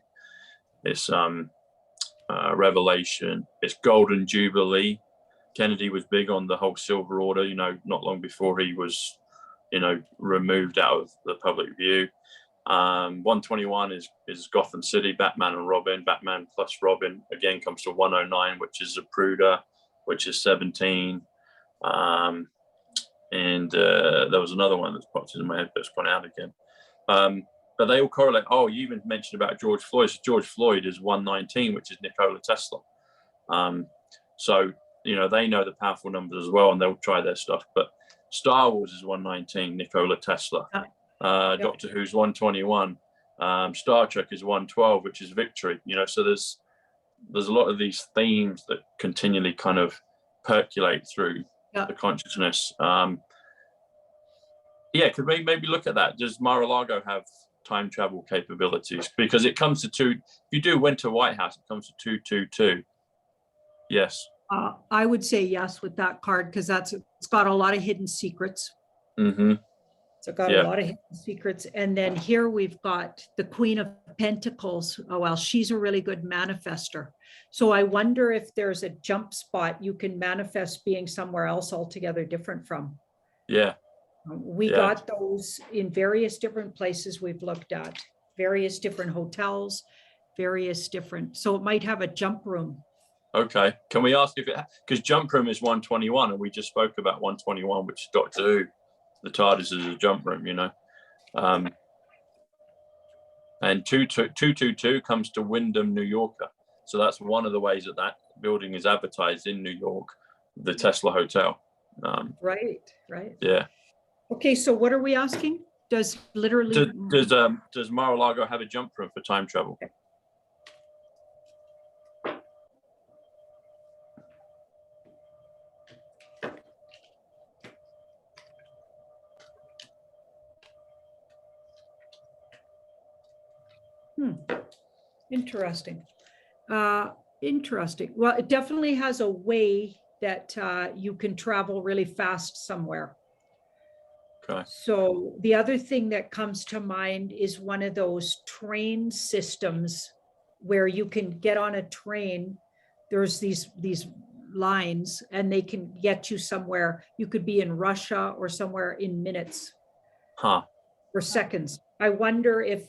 it's Revelation, it's Golden Jubilee. Kennedy was big on the whole Silver Order, you know, not long before he was, you know, removed out of the public view. 121 is Gotham City, Batman and Robin. Batman plus Robin again comes to 109, which is Zapruder, which is 17. And there was another one that's popped into my head that's gone out again. But they all correlate. Oh, you even mentioned about George Floyd. So George Floyd is 119, which is Nikola Tesla. So, you know, they know the powerful numbers as well, and they'll try their stuff. But Star Wars is 119, Nikola Tesla. Doctor Who's 121. Star Trek is 112, which is Victory. You know, so there's a lot of these themes that continually kind of percolate through the consciousness. Could we maybe look at that? Does Mar-a-Lago have time travel capabilities? Because it comes to two. If you do Winter White House, it comes to 222. Yes. I would say yes with that card, because it's got a lot of hidden secrets. Mm-hmm. So got a lot of hidden secrets. And then here we've got the Queen of Pentacles. Oh, well, she's a really good manifester. So I wonder if there's a jump spot you can manifest being somewhere else altogether different from. Yeah. We got those in various different places we've looked at, various different hotels, various different, so it might have a jump room. Okay. Can we ask if it, because jump room is 121 and we just spoke about 121, which is Doctor Who. The TARDIS is a jump room, you know. And 222 comes to Wyndham, New Yorker. So that's one of the ways that building is advertised in New York, the Tesla Hotel. Right. Yeah. Okay, so what are we asking? Does Mar-a-Lago have a jump room for time travel? Okay. Interesting. Interesting. Well, it definitely has a way that you can travel really fast somewhere. Okay. So the other thing that comes to mind is one of those train systems where you can get on a train. There's these lines and they can get you somewhere. You could be in Russia or somewhere in minutes or seconds. I wonder if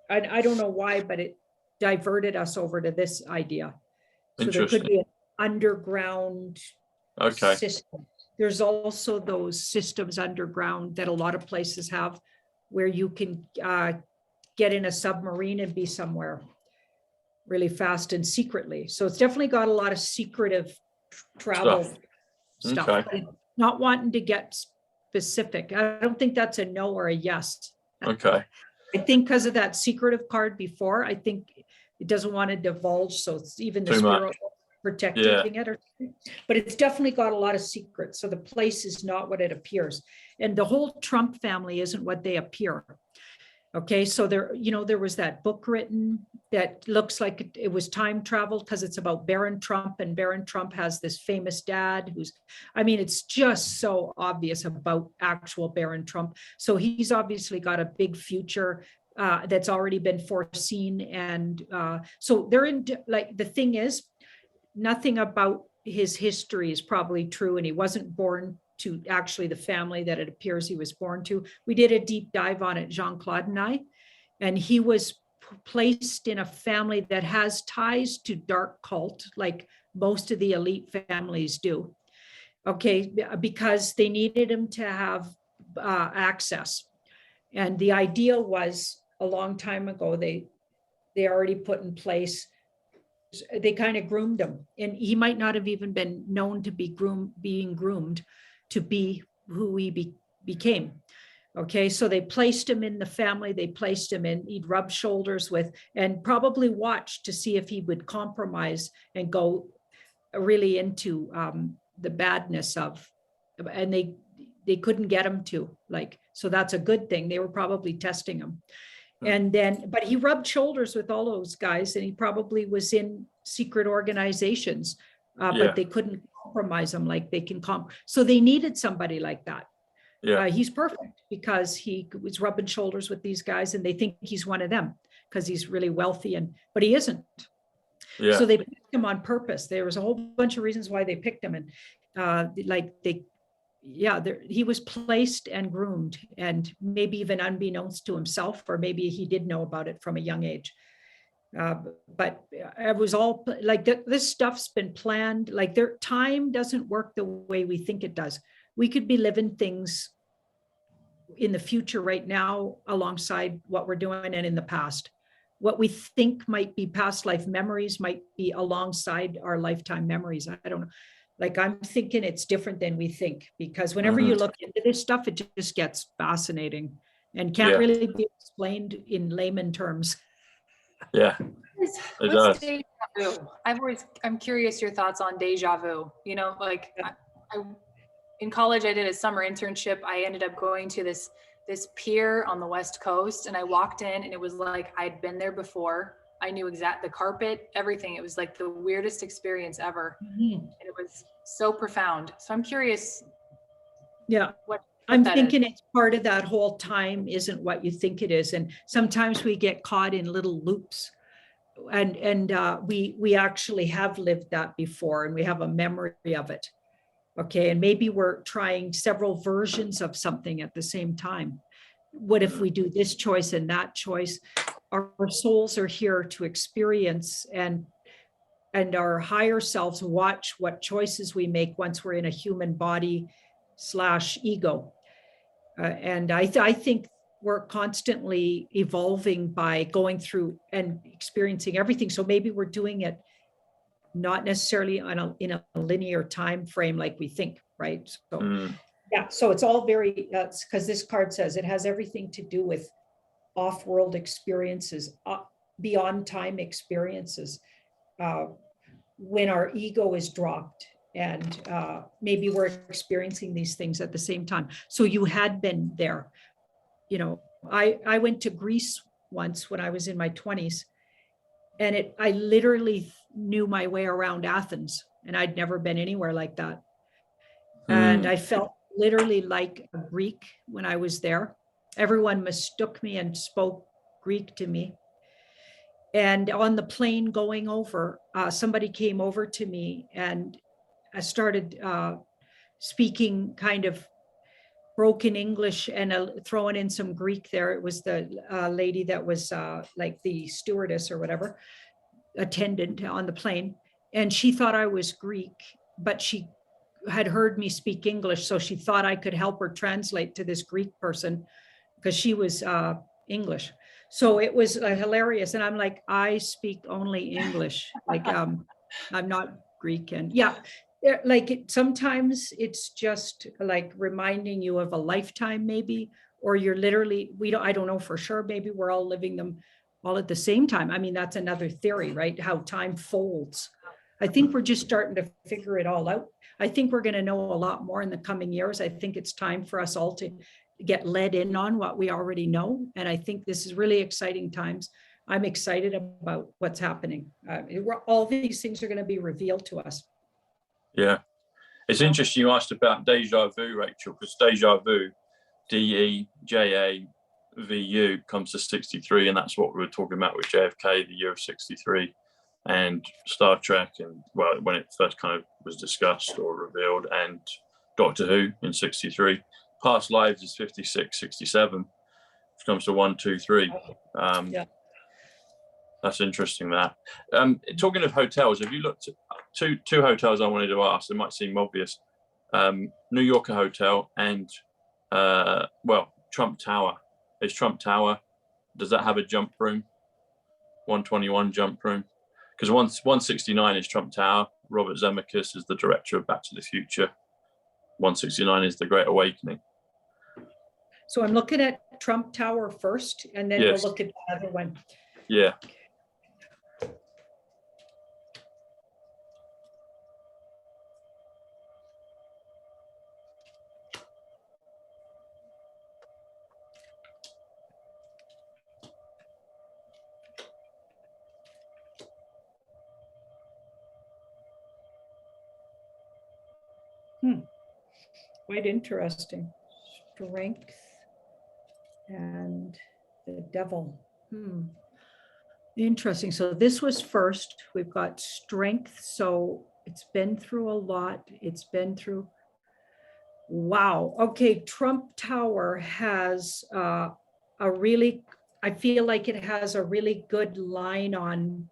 I don't know why, but it diverted us over to this idea. So there could be an underground system. There's also those systems underground that a lot of places have where you can get in a submarine and be somewhere really fast and secretly. So it's definitely got a lot of secretive travel stuff. Okay. Not wanting to get specific. I don't think that's a no or a yes. Okay. I think because of that secretive card before, I think it doesn't want to divulge. So it's even the spirit protecting it. But it's definitely got a lot of secrets. So the place is not what it appears. And the whole Trump family isn't what they appear. Okay, so there was that book written that looks like it was time travel because it's about Baron Trump, and Baron Trump has this famous dad it's just so obvious about actual Baron Trump. So he's obviously got a big future that's already been foreseen. And so they're in, like, the thing is, nothing about his history is probably true, and he wasn't born to actually the family that it appears he was born to. We did a deep dive on it, Jean-Claude and I, and he was placed in a family that has ties to dark cult, like most of the elite families do. Okay, because they needed him to have access. And the idea was a long time ago, they already put in place, they kind of groomed him, and he might not have even been known to be being groomed to be who he became. Okay, so they placed him in the family, they placed him in, he'd rub shoulders with, and probably watch to see if he would compromise and go really into the badness of, and they couldn't get him to, like, so that's a good thing. They were probably testing him. And then, but he rubbed shoulders with all those guys, and he probably was in secret organizations, but they couldn't compromise him like they can so they needed somebody like that. Yeah. He's perfect because he was rubbing shoulders with these guys and they think he's one of them because he's really wealthy, but he isn't. Yeah. So they picked him on purpose. There was a whole bunch of reasons why they picked him. And he was placed and groomed, and maybe even unbeknownst to himself, or maybe he did know about it from a young age. But it was all like this stuff's been planned. Like their time doesn't work the way we think it does. We could be living things in the future right now alongside what we're doing, and in the past. What we think might be past life memories might be alongside our lifetime memories. I don't know. Like I'm thinking it's different than we think, because whenever you look into this stuff, it just gets fascinating and can't really be explained in layman terms. Yeah. What's deja vu? I'm curious your thoughts on deja vu. You know, like in college, I did a summer internship. I ended up going to this pier on the West Coast, and I walked in and it was like I'd been there before. I knew the carpet, everything. It was like the weirdest experience ever. And it was so profound. So I'm curious. Yeah. I'm thinking it's part of that whole time isn't what you think it is. And sometimes we get caught in little loops, and we actually have lived that before, and we have a memory of it. Okay. And maybe we're trying several versions of something at the same time. What if we do this choice and that choice? Our souls are here to experience, and our higher selves watch what choices we make once we're in a human body / ego. And I think we're constantly evolving by going through and experiencing everything. So maybe we're doing it not necessarily in a linear time frame like we think, right? So yeah, so it's all very, because this card says it has everything to do with off-world experiences, beyond time experiences, when our ego is dropped, and maybe we're experiencing these things at the same time. So you had been there. You know, I went to Greece once when I was in my 20s, and I literally knew my way around Athens, and I'd never been anywhere like that. And I felt literally like a Greek when I was there. Everyone mistook me and spoke Greek to me. And on the plane going over, somebody came over to me, and I started speaking kind of broken English and throwing in some Greek there. It was the lady that was like the stewardess or whatever, attendant on the plane. And she thought I was Greek, but she had heard me speak English. So she thought I could help her translate to this Greek person because she was English. So it was hilarious. And I'm like, I speak only English. Like, I'm not Greek. And yeah, like sometimes it's just like reminding you of a lifetime, maybe, or you're literally, I don't know for sure. Maybe we're all living them all at the same time. I mean, that's another theory, right? How time folds. I think we're just starting to figure it all out. I think we're going to know a lot more in the coming years. I think it's time for us all to get led in on what we already know. And I think this is really exciting times. I'm excited about what's happening. All these things are going to be revealed to us. Yeah. It's interesting you asked about deja vu, Rachel, because deja vu, DEJAVU, comes to 63, and that's what we were talking about with JFK, the year of 63, and Star Trek, and well, when it first kind of was discussed or revealed, and Doctor Who in 63. Past lives is 56, 67, which comes to 1, 2, 3. Yeah. That's interesting, that. Talking of hotels, have you looked at two hotels I wanted to ask? It might seem obvious. New Yorker Hotel and, Trump Tower. Is Trump Tower, does that have a jump room? 121 jump room? Because 169 is Trump Tower. Robert Zemeckis is the director of Back to the Future. 169 is The Great Awakening. So I'm looking at Trump Tower first, and then Yes. we'll look at the other one. Yeah. Quite interesting. strength and the devil. Interesting. So this was first. We've got strength. So it's been through a lot. It's been through. Wow. Okay. Trump Tower has a really, I feel like it has a really good line on.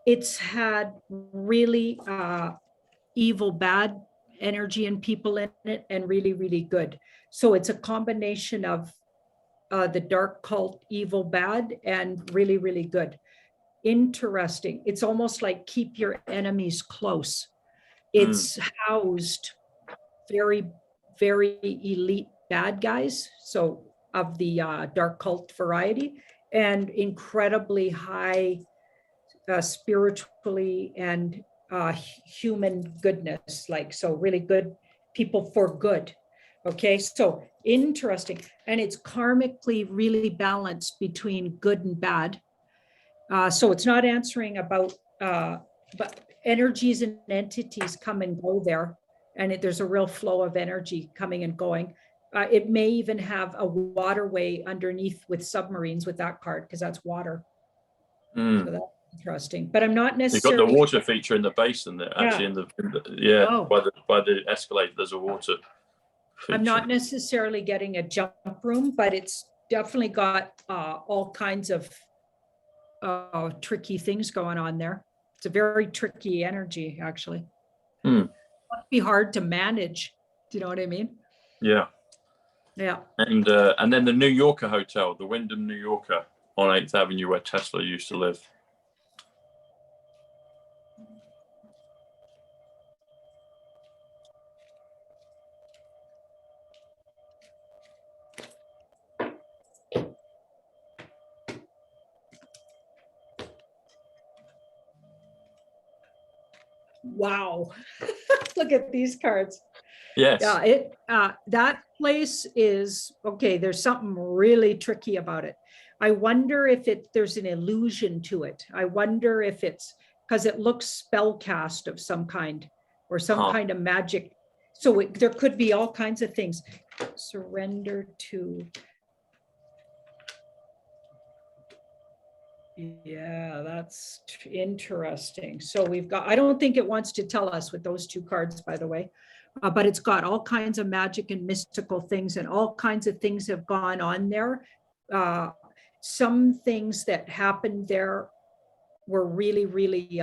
It's had really evil, bad energy and people in it, and really, really good. So it's a combination of the dark cult, evil, bad, and really, really good. Interesting. It's almost like keep your enemies close. It's housed very, very elite bad guys, so of the dark cult variety, and incredibly high spiritually and human goodness, like, so really good people for good. Okay, so interesting. And it's karmically really balanced between good and bad. So it's not answering about, but energies and entities come and go there. And there's a real flow of energy coming and going. It may even have a waterway underneath with submarines with that card, because that's water. So that's interesting. But I'm not necessarily. You've got the water feature in the basin there, actually, by the escalator, there's a water feature. I'm not necessarily getting a jump room, but it's definitely got all kinds of tricky things going on there. It's a very tricky energy, actually. Must be hard to manage. Do you know what I mean? Yeah. Yeah. And then the New Yorker Hotel, the Wyndham New Yorker on 8th Avenue, where Tesla used to live. Wow. Look at these cards. Yes. Yeah, that place is, okay, there's something really tricky about it. I wonder if there's an illusion to it. I wonder if it's because it looks spellcast of some kind or some kind of magic. So there could be all kinds of things. Surrender to. Yeah, that's interesting. So we've got, I don't think it wants to tell us with those two cards, by the way, but it's got all kinds of magic and mystical things, and all kinds of things have gone on there. Some things that happened there were really, really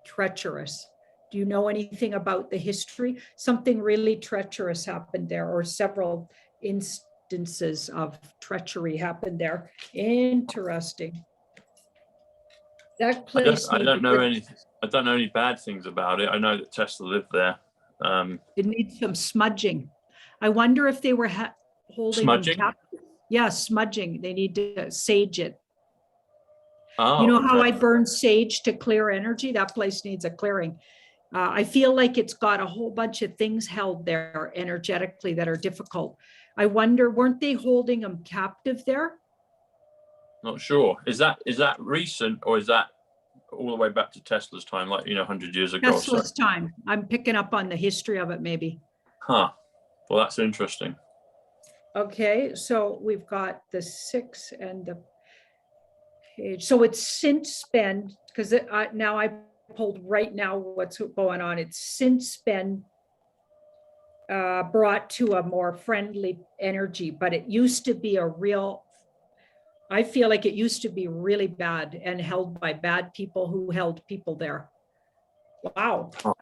treacherous. Do you know anything about the history? Something really treacherous happened there, or several instances of treachery happened there. Interesting. That place. I don't know any bad things about it. I know that Tesla lived there. It needs some smudging. I wonder if they were holding smudging. Yeah, smudging. They need to sage it. Oh, you know how I burn sage to clear energy? That place needs a clearing. I feel like it's got a whole bunch of things held there energetically that are difficult. I wonder, weren't they holding them captive there? Not sure. Is that recent, or is that all the way back to Tesla's time, like 100 years ago? Tesla's time. I'm picking up on the history of it, maybe. Huh. Well, that's interesting. Okay, so we've got the 6 and the page. So it's since been, because now I pulled right now what's going on. It's since been brought to a more friendly energy, but it used to be I feel like it used to be really bad and held by bad people who held people there. Wow. Wow.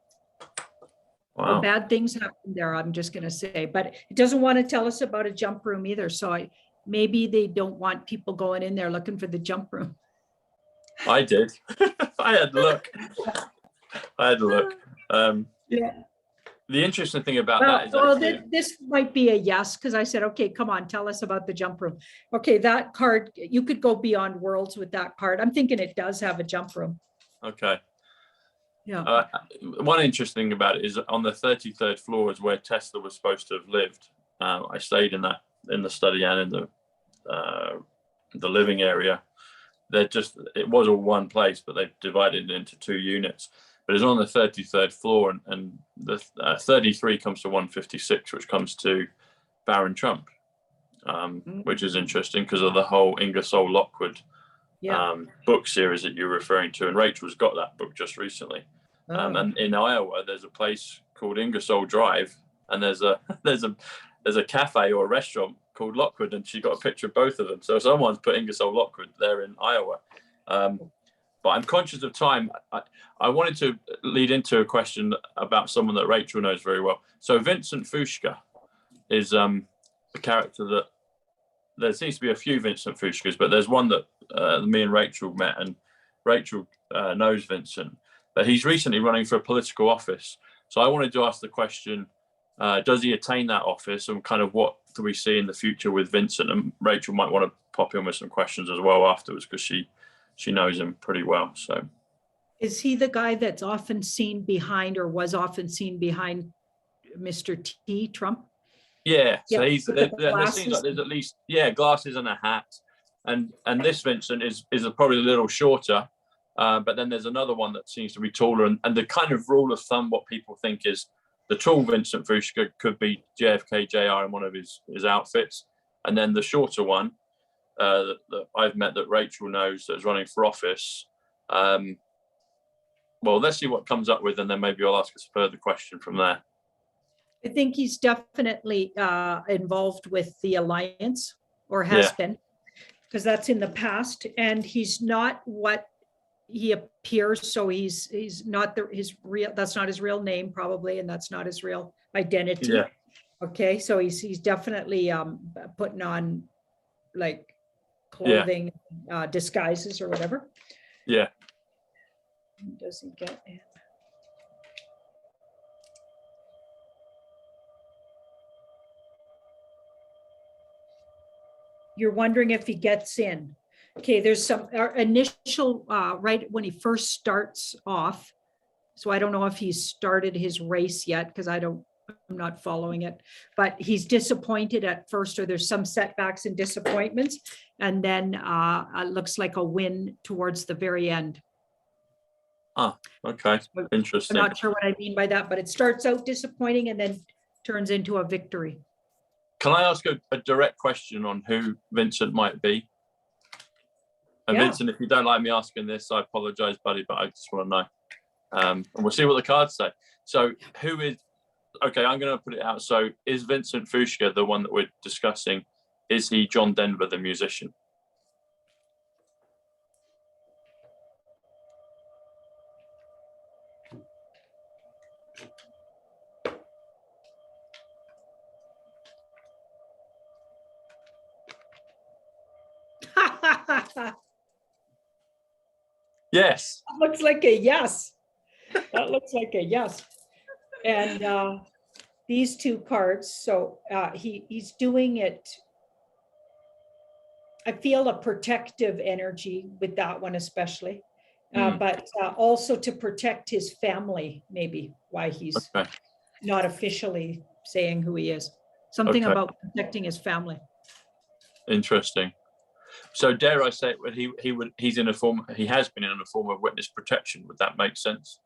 Well, bad things happen there, I'm just going to say, but it doesn't want to tell us about a jump room either. So maybe they don't want people going in there looking for the jump room. I did. I had a look. Yeah. The interesting thing about that is this might be a yes, because I said, okay, come on, tell us about the jump room. Okay, that card, you could go beyond worlds with that card. I'm thinking it does have a jump room. Okay. Yeah. One interesting thing about it is on the 33rd floor is where Tesla was supposed to have lived. I stayed in the study and in the living area. It was all one place, but they've divided it into 2 units. but it's on the 33rd floor, and the 33 comes to 156, which comes to Baron Trump, which is interesting because of the whole Ingersoll Lockwood book series that you're referring to, and Rachel's got that book just recently. And in Iowa, there's a place called Ingersoll Drive, and there's a cafe or a restaurant called Lockwood, and she got a picture of both of them. So someone's put Ingersoll Lockwood there in Iowa. But I'm conscious of time. I wanted to lead into a question about someone that Rachel knows very well. So Vincent Fusca is a character that there seems to be a few Vincent Fuscas, but there's one that me and Rachel met, and Rachel knows Vincent. But he's recently running for a political office. So I wanted to ask the question, does he attain that office, and kind of what do we see in the future with Vincent? And Rachel might want to pop in with some questions as well afterwards, because she knows him pretty well. So is he the guy that's often seen behind, or was often seen behind, Mr. T, Trump? Yeah, so he's there glasses. seems like there's at least glasses and a hat, and this Vincent is probably a little shorter, but then there's another one that seems to be taller, and the kind of rule of thumb what people think is the tall Vincent Fusca could be JFK Jr. in one of his outfits, and then the shorter one that I've met that Rachel knows that's running for office. Well, let's see what comes up with, and then maybe I'll ask us a further question from there. I think he's definitely involved with the alliance, or has been, because that's in the past, and he's not what he appears. So he's not his real. That's not his real name, probably, and that's not his real identity. Yeah. Okay, so he's definitely putting on like clothing, disguises or whatever. Yeah. Doesn't get it. You're wondering if he gets in. Okay, there's some initial, right when he first starts off. So I don't know if he's started his race yet, because I'm not following it, but he's disappointed at first, or there's some setbacks and disappointments. And then it looks like a win towards the very end. Ah, okay, interesting. I'm not sure what I mean by that, but it starts out disappointing and then turns into a victory. Can I ask a direct question on who Vincent might be? And Vincent, if you don't like me asking this, I apologize, buddy, but I just want to know. And we'll see what the cards say. So who is, okay, I'm going to put it out. So is Vincent Fusca the one that we're discussing? Is he John Denver, the musician? Yes. That looks like a yes. That looks like a yes. And these two cards, so he's doing it. I feel a protective energy with that one especially, but also to protect his family, maybe why he's not officially saying who he is. Something about protecting his family. Interesting. So dare I say it, he has been in a form of witness protection. Would that make sense?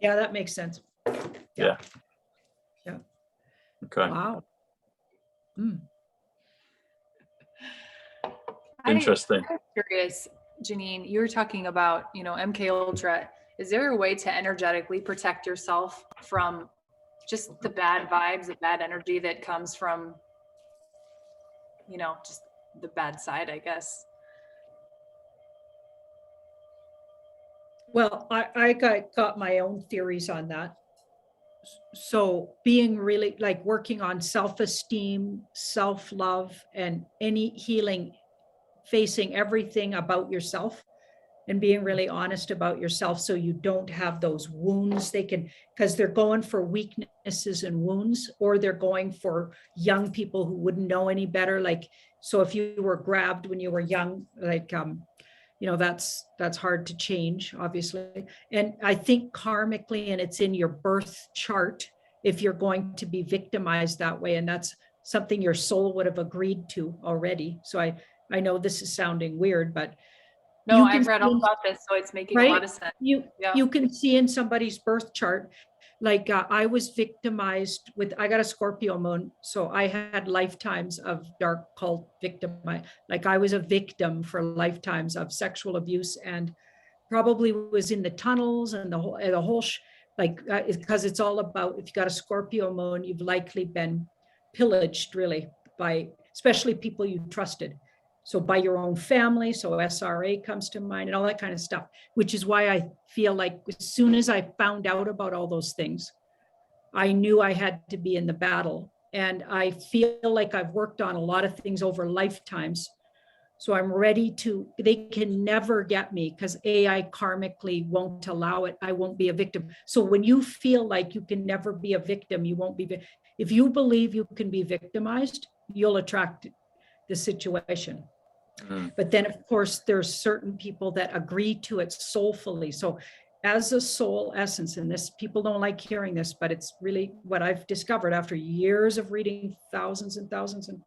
Yeah, that makes sense. Yeah. Okay. Wow. Interesting. I'm curious, Janine, you were talking about, MKUltra. Is there a way to energetically protect yourself from just the bad vibes, the bad energy that comes from, just the bad side, I guess? Well, I got my own theories on that. So being really like working on self-esteem, self-love, and any healing, facing everything about yourself and being really honest about yourself, so you don't have those wounds. Because they're going for weaknesses and wounds, or they're going for young people who wouldn't know any better. Like, so if you were grabbed when you were young, like, that's hard to change, obviously. And I think karmically, and it's in your birth chart, if you're going to be victimized that way, and that's something your soul would have agreed to already. So I know this is sounding weird, but No, You I've can read all see- about this, so it's making a lot right? of sense. You, Yeah. you can see in somebody's birth chart, like I was victimized with, I got a Scorpio moon. So I had lifetimes of dark cult victim. Like I was a victim for lifetimes of sexual abuse, and probably was in the tunnels and the whole because it's all about, if you got a Scorpio moon, you've likely been pillaged really by, especially people you trusted. So by your own family, so SRA comes to mind and all that kind of stuff, which is why I feel like as soon as I found out about all those things, I knew I had to be in the battle. And I feel like I've worked on a lot of things over lifetimes. So I'm ready to, they can never get me because AI karmically won't allow it. I won't be a victim. So when you feel like you can never be a victim, you won't be. If you believe you can be victimized, you'll attract the situation. But then of course, there's certain people that agree to it soulfully. So as a soul essence, and this, people don't like hearing this, but it's really what I've discovered after years of reading thousands and thousands and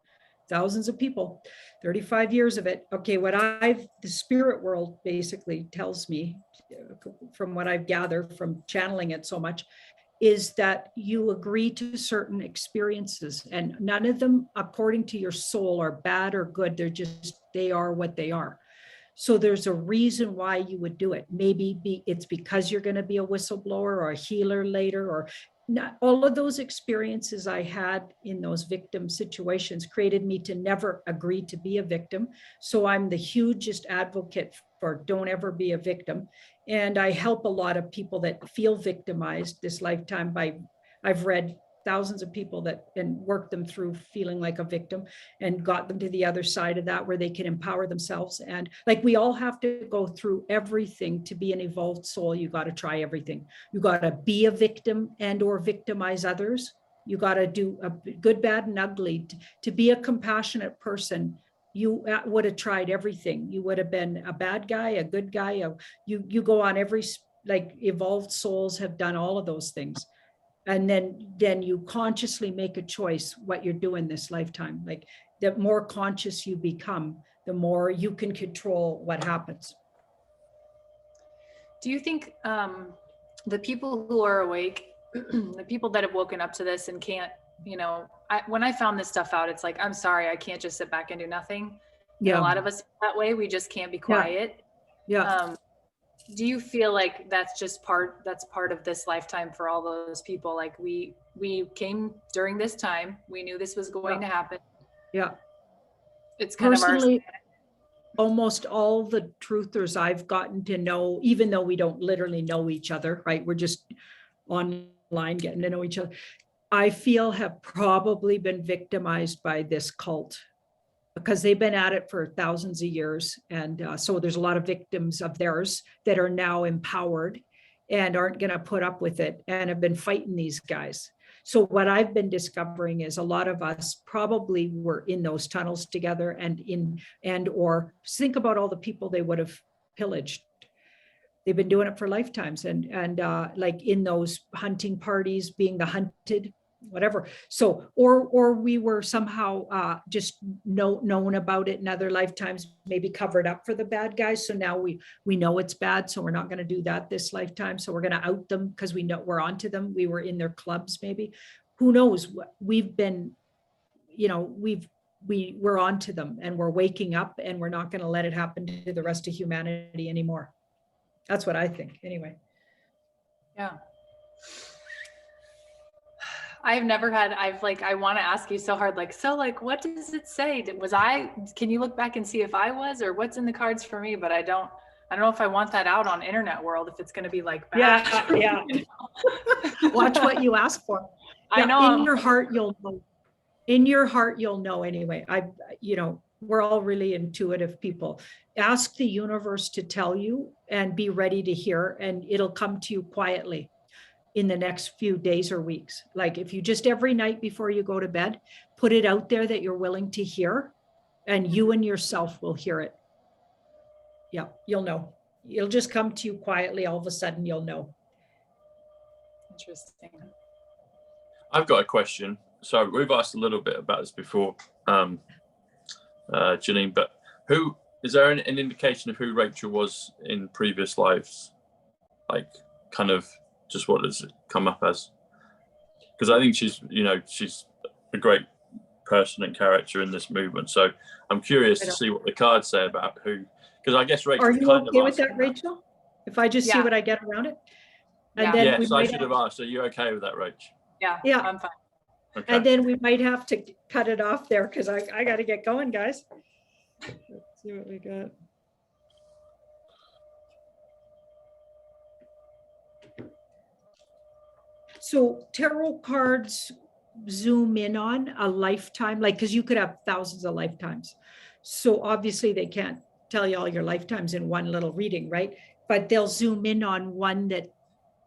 thousands of people, 35 years of it. Okay, the spirit world basically tells me, from what I've gathered from channeling it so much, is that you agree to certain experiences, and none of them, according to your soul, are bad or good. They are what they are. So there's a reason why you would do it. Maybe it's because you're going to be a whistleblower or a healer later, or not. All of those experiences I had in those victim situations created me to never agree to be a victim. So I'm the hugest advocate for don't ever be a victim. And I help a lot of people that feel victimized this lifetime I've read thousands of people and worked them through feeling like a victim and got them to the other side of that where they can empower themselves. And like, we all have to go through everything to be an evolved soul. You got to try everything. You got to be a victim and or victimize others. You got to do a good, bad, and ugly. To be a compassionate person, you would have tried everything. You would have been a bad guy, a good guy. You go on every, like, evolved souls have done all of those things. And then you consciously make a choice what you're doing this lifetime. Like, the more conscious you become, the more you can control what happens. Do you think the people who are awake, the people that have woken up to this and can't, when I found this stuff out, it's like, I'm sorry, I can't just sit back and do nothing. Yeah. And a lot of us that way, we just can't be quiet. Yeah. Do you feel like that's part of this lifetime for all those people? Like, we came during this time, we knew this was going to happen. Yeah. It's kind personally, almost all the truthers I've gotten to know, even though we don't literally know each other, right? We're just online getting to know each other. I feel have probably been victimized by this cult, because they've been at it for thousands of years. And so there's a lot of victims of theirs that are now empowered and aren't going to put up with it and have been fighting these guys. So what I've been discovering is a lot of us probably were in those tunnels together or think about all the people they would have pillaged. They've been doing it for lifetimes, and like in those hunting parties, being the hunted, whatever. So, or we were somehow just known about it in other lifetimes, maybe covered up for the bad guys. So now we know it's bad. So we're not going to do that this lifetime. So we're going to out them because we know we're onto them. We were in their clubs, maybe. Who knows? We've been, we're onto them, and we're waking up, and we're not going to let it happen to the rest of humanity anymore. That's what I think, anyway. Yeah. I want to ask you so hard, what does it say? Can you look back and see if I was, or what's in the cards for me? But I don't know if I want that out on internet world, if it's going to be like bad. Yeah. Watch what you ask for. I know. In your heart, you'll know. In your heart, you'll know anyway. We're all really intuitive people. Ask the universe to tell you and be ready to hear, and it'll come to you quietly in the next few days or weeks. Like, if you just every night before you go to bed, put it out there that you're willing to hear, and you and yourself will hear it. Yeah, you'll know. It'll just come to you quietly. All of a sudden, you'll know. Interesting. I've got a question. So we've asked a little bit about this before, Janine, but who Is there an indication of who Rachel was in previous lives? Like, kind of just what does it come up as? Because I think she's a great person and character in this movement. So I'm curious to see what the cards say about who, because I guess Rachel. Are you okay with that, Rachel? If I just see what I get around it? And then yes, I should have asked. Are you okay with that, Rach? Yeah, I'm fine. Okay. And then we might have to cut it off there because I got to get going, guys. Let's see what we got. So tarot cards zoom in on a lifetime, like, because you could have thousands of lifetimes. So obviously they can't tell you all your lifetimes in one little reading, right? But they'll zoom in on one that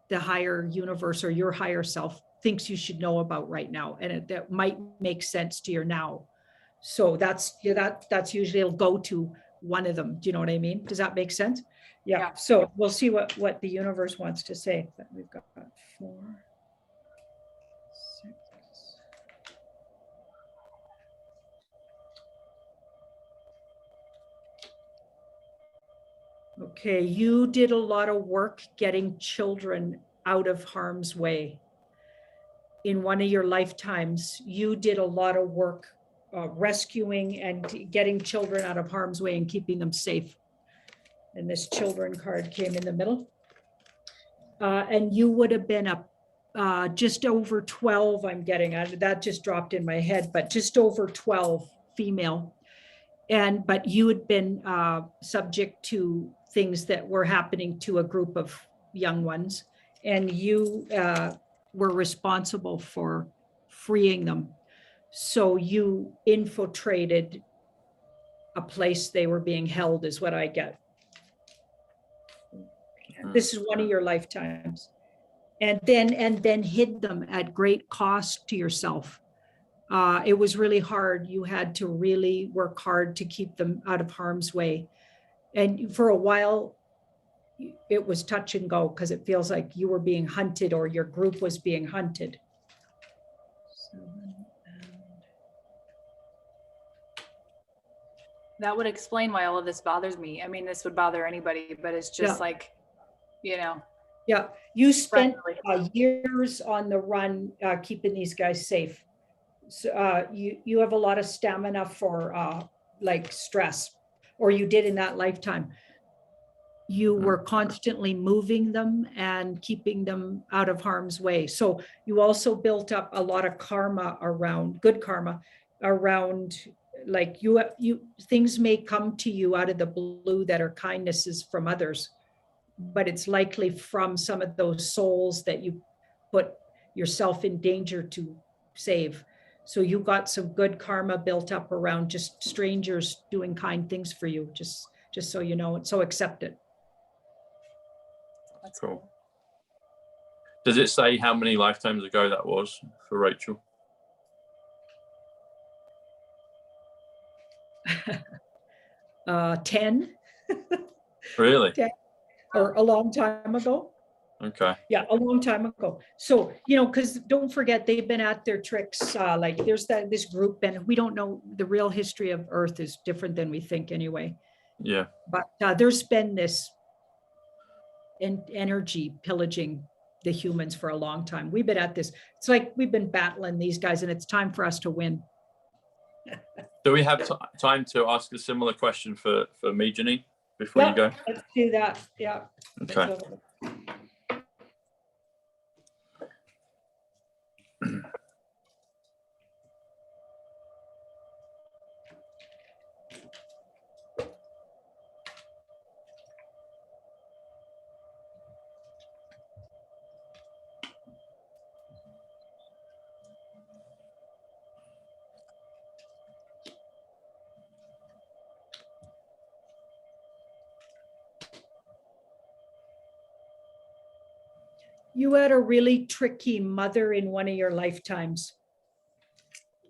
the higher universe or your higher self thinks you should know about right now, and that might make sense to your now. So that's usually it'll go to one of them. Do you know what I mean? Does that make sense? Yeah. So we'll see what the universe wants to say. But we've got 4, 6. Okay, you did a lot of work getting children out of harm's way. In one of your lifetimes, you did a lot of work rescuing and getting children out of harm's way and keeping them safe. And this children card came in the middle. And you would have been just over 12, I'm getting, that just dropped in my head, but just over 12 female. But you had been subject to things that were happening to a group of young ones, and you were responsible for freeing them. So you infiltrated a place they were being held, is what I get. This is one of your lifetimes. And then hid them at great cost to yourself. It was really hard. You had to really work hard to keep them out of harm's way. And for a while, it was touch and go because it feels like you were being hunted or your group was being hunted. That would explain why all of this bothers me. I mean, this would bother anybody, but it's just like, Yeah, you spent years on the run keeping these guys safe. So you have a lot of stamina for like stress, or you did in that lifetime. You were constantly moving them and keeping them out of harm's way. So you also built up a lot of karma around, good karma around, like you things may come to you out of the blue that are kindnesses from others, but it's likely from some of those souls that you put yourself in danger to save. So you got some good karma built up around just strangers doing kind things for you, just so you know it. So accept it. That's cool. Does it say how many lifetimes ago that was for Rachel? Uh, 10. Really? 10, or a long time ago. Okay. Yeah, a long time ago. So, because don't forget, they've been at their tricks. Like there's this group, and we don't know, the real history of Earth is different than we think anyway. Yeah. But there's been this energy pillaging the humans for a long time. We've been at this. It's like we've been battling these guys, and it's time for us to win. Do we have time to ask a similar question for me, Janine, before you go? Let's do that. Yeah. Okay. You had a really tricky mother in one of your lifetimes,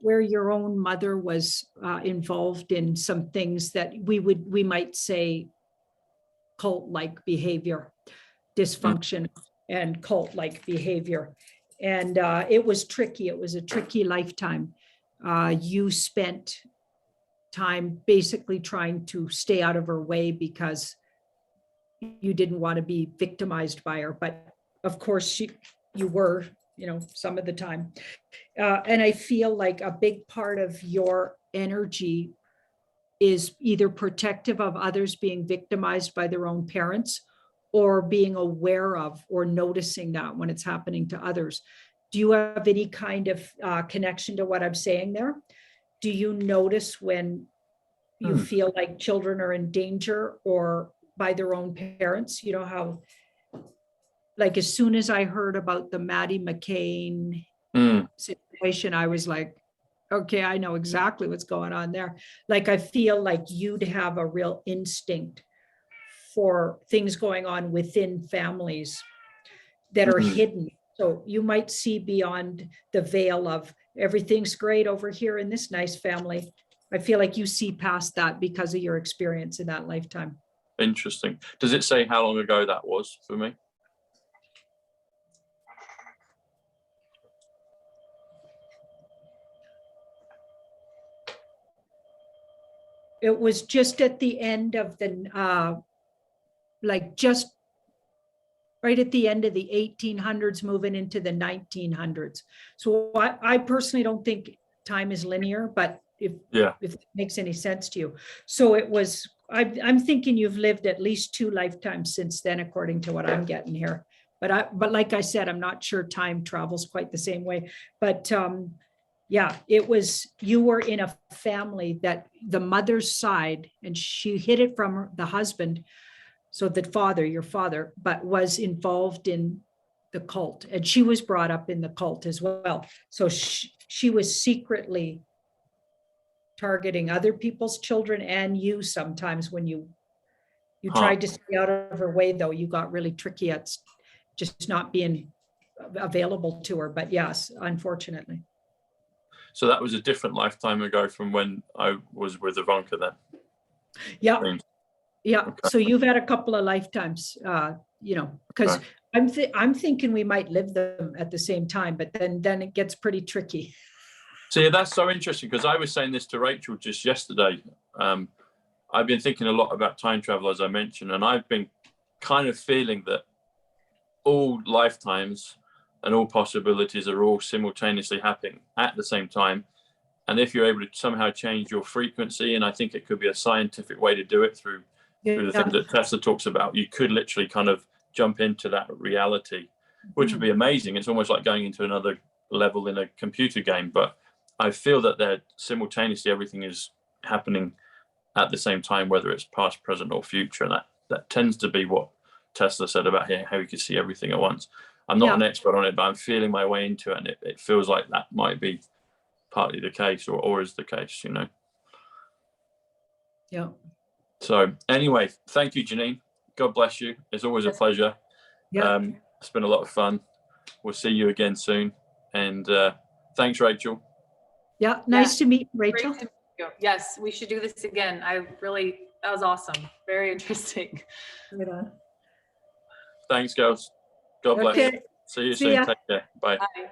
where your own mother was involved in some things that we might say cult-like behavior, dysfunction and cult-like behavior. And it was tricky. It was a tricky lifetime. You spent time basically trying to stay out of her way because you didn't want to be victimized by her. But of course you were, you know, some of the time. And I feel like a big part of your energy is either protective of others being victimized by their own parents, or being aware of or noticing that when it's happening to others. Do you have any kind of connection to what I'm saying there? Do you notice when you feel like children are in danger or by their own parents? You know how, like, as soon as I heard about the Maddie McCain situation, I was like, okay, I know exactly what's going on there. Like, I feel like you'd have a real instinct for things going on within families that are hidden. So you might see beyond the veil of everything's great over here in this nice family. I feel like you see past that because of your experience in that lifetime. Interesting. Does it say how long ago that was for me? It was just at the end of the, like just right at the end of the 1800s, moving into the 1900s. So I personally don't think time is linear, but if it makes any sense to you. So it was, I'm thinking you've lived at least 2 lifetimes since then, according to what I'm getting here. But like I said, I'm not sure time travels quite the same way. But yeah, it was, you were in a family that the mother's side, and she hid it from the husband. So the father, your father, but was involved in the cult, and she was brought up in the cult as well. So she was secretly targeting other people's children and you. Sometimes when you tried to stay out of her way, though, you got really tricky at just not being available to her. But yes, unfortunately. So that was a different lifetime ago from when I was with Ivanka then? Yeah. Yeah. Okay. So you've had a couple of lifetimes, you know, because I'm thinking we might live them at the same time, but then it gets pretty tricky. See, that's so interesting, because I was saying this to Rachel just yesterday. I've been thinking a lot about time travel, as I mentioned, and I've been kind of feeling that all lifetimes and all possibilities are all simultaneously happening at the same time. And if you're able to somehow change your frequency, and I think it could be a scientific way to do it through the thing that Tesla talks about, you could literally kind of jump into that reality, which would be amazing. It's almost like going into another level in a computer game. But I feel that they're simultaneously, everything is happening at the same time, whether it's past, present, or future. And that tends to be what Tesla said about how you could see everything at once. I'm not an expert on it, but I'm feeling my way into it, and it feels like that might be partly the case, or is the case, you know. Yeah. So anyway, thank you, Janine. God bless you. It's always a pleasure. Yeah. It's been a lot of fun. We'll see you again soon. And thanks, Rachel. Yeah. Nice to meet Rachel. To meet you. Yes, we should do this again. That was awesome. Very interesting. Right on. Thanks, girls. God bless you. See you soon. Take care. Bye. Bye.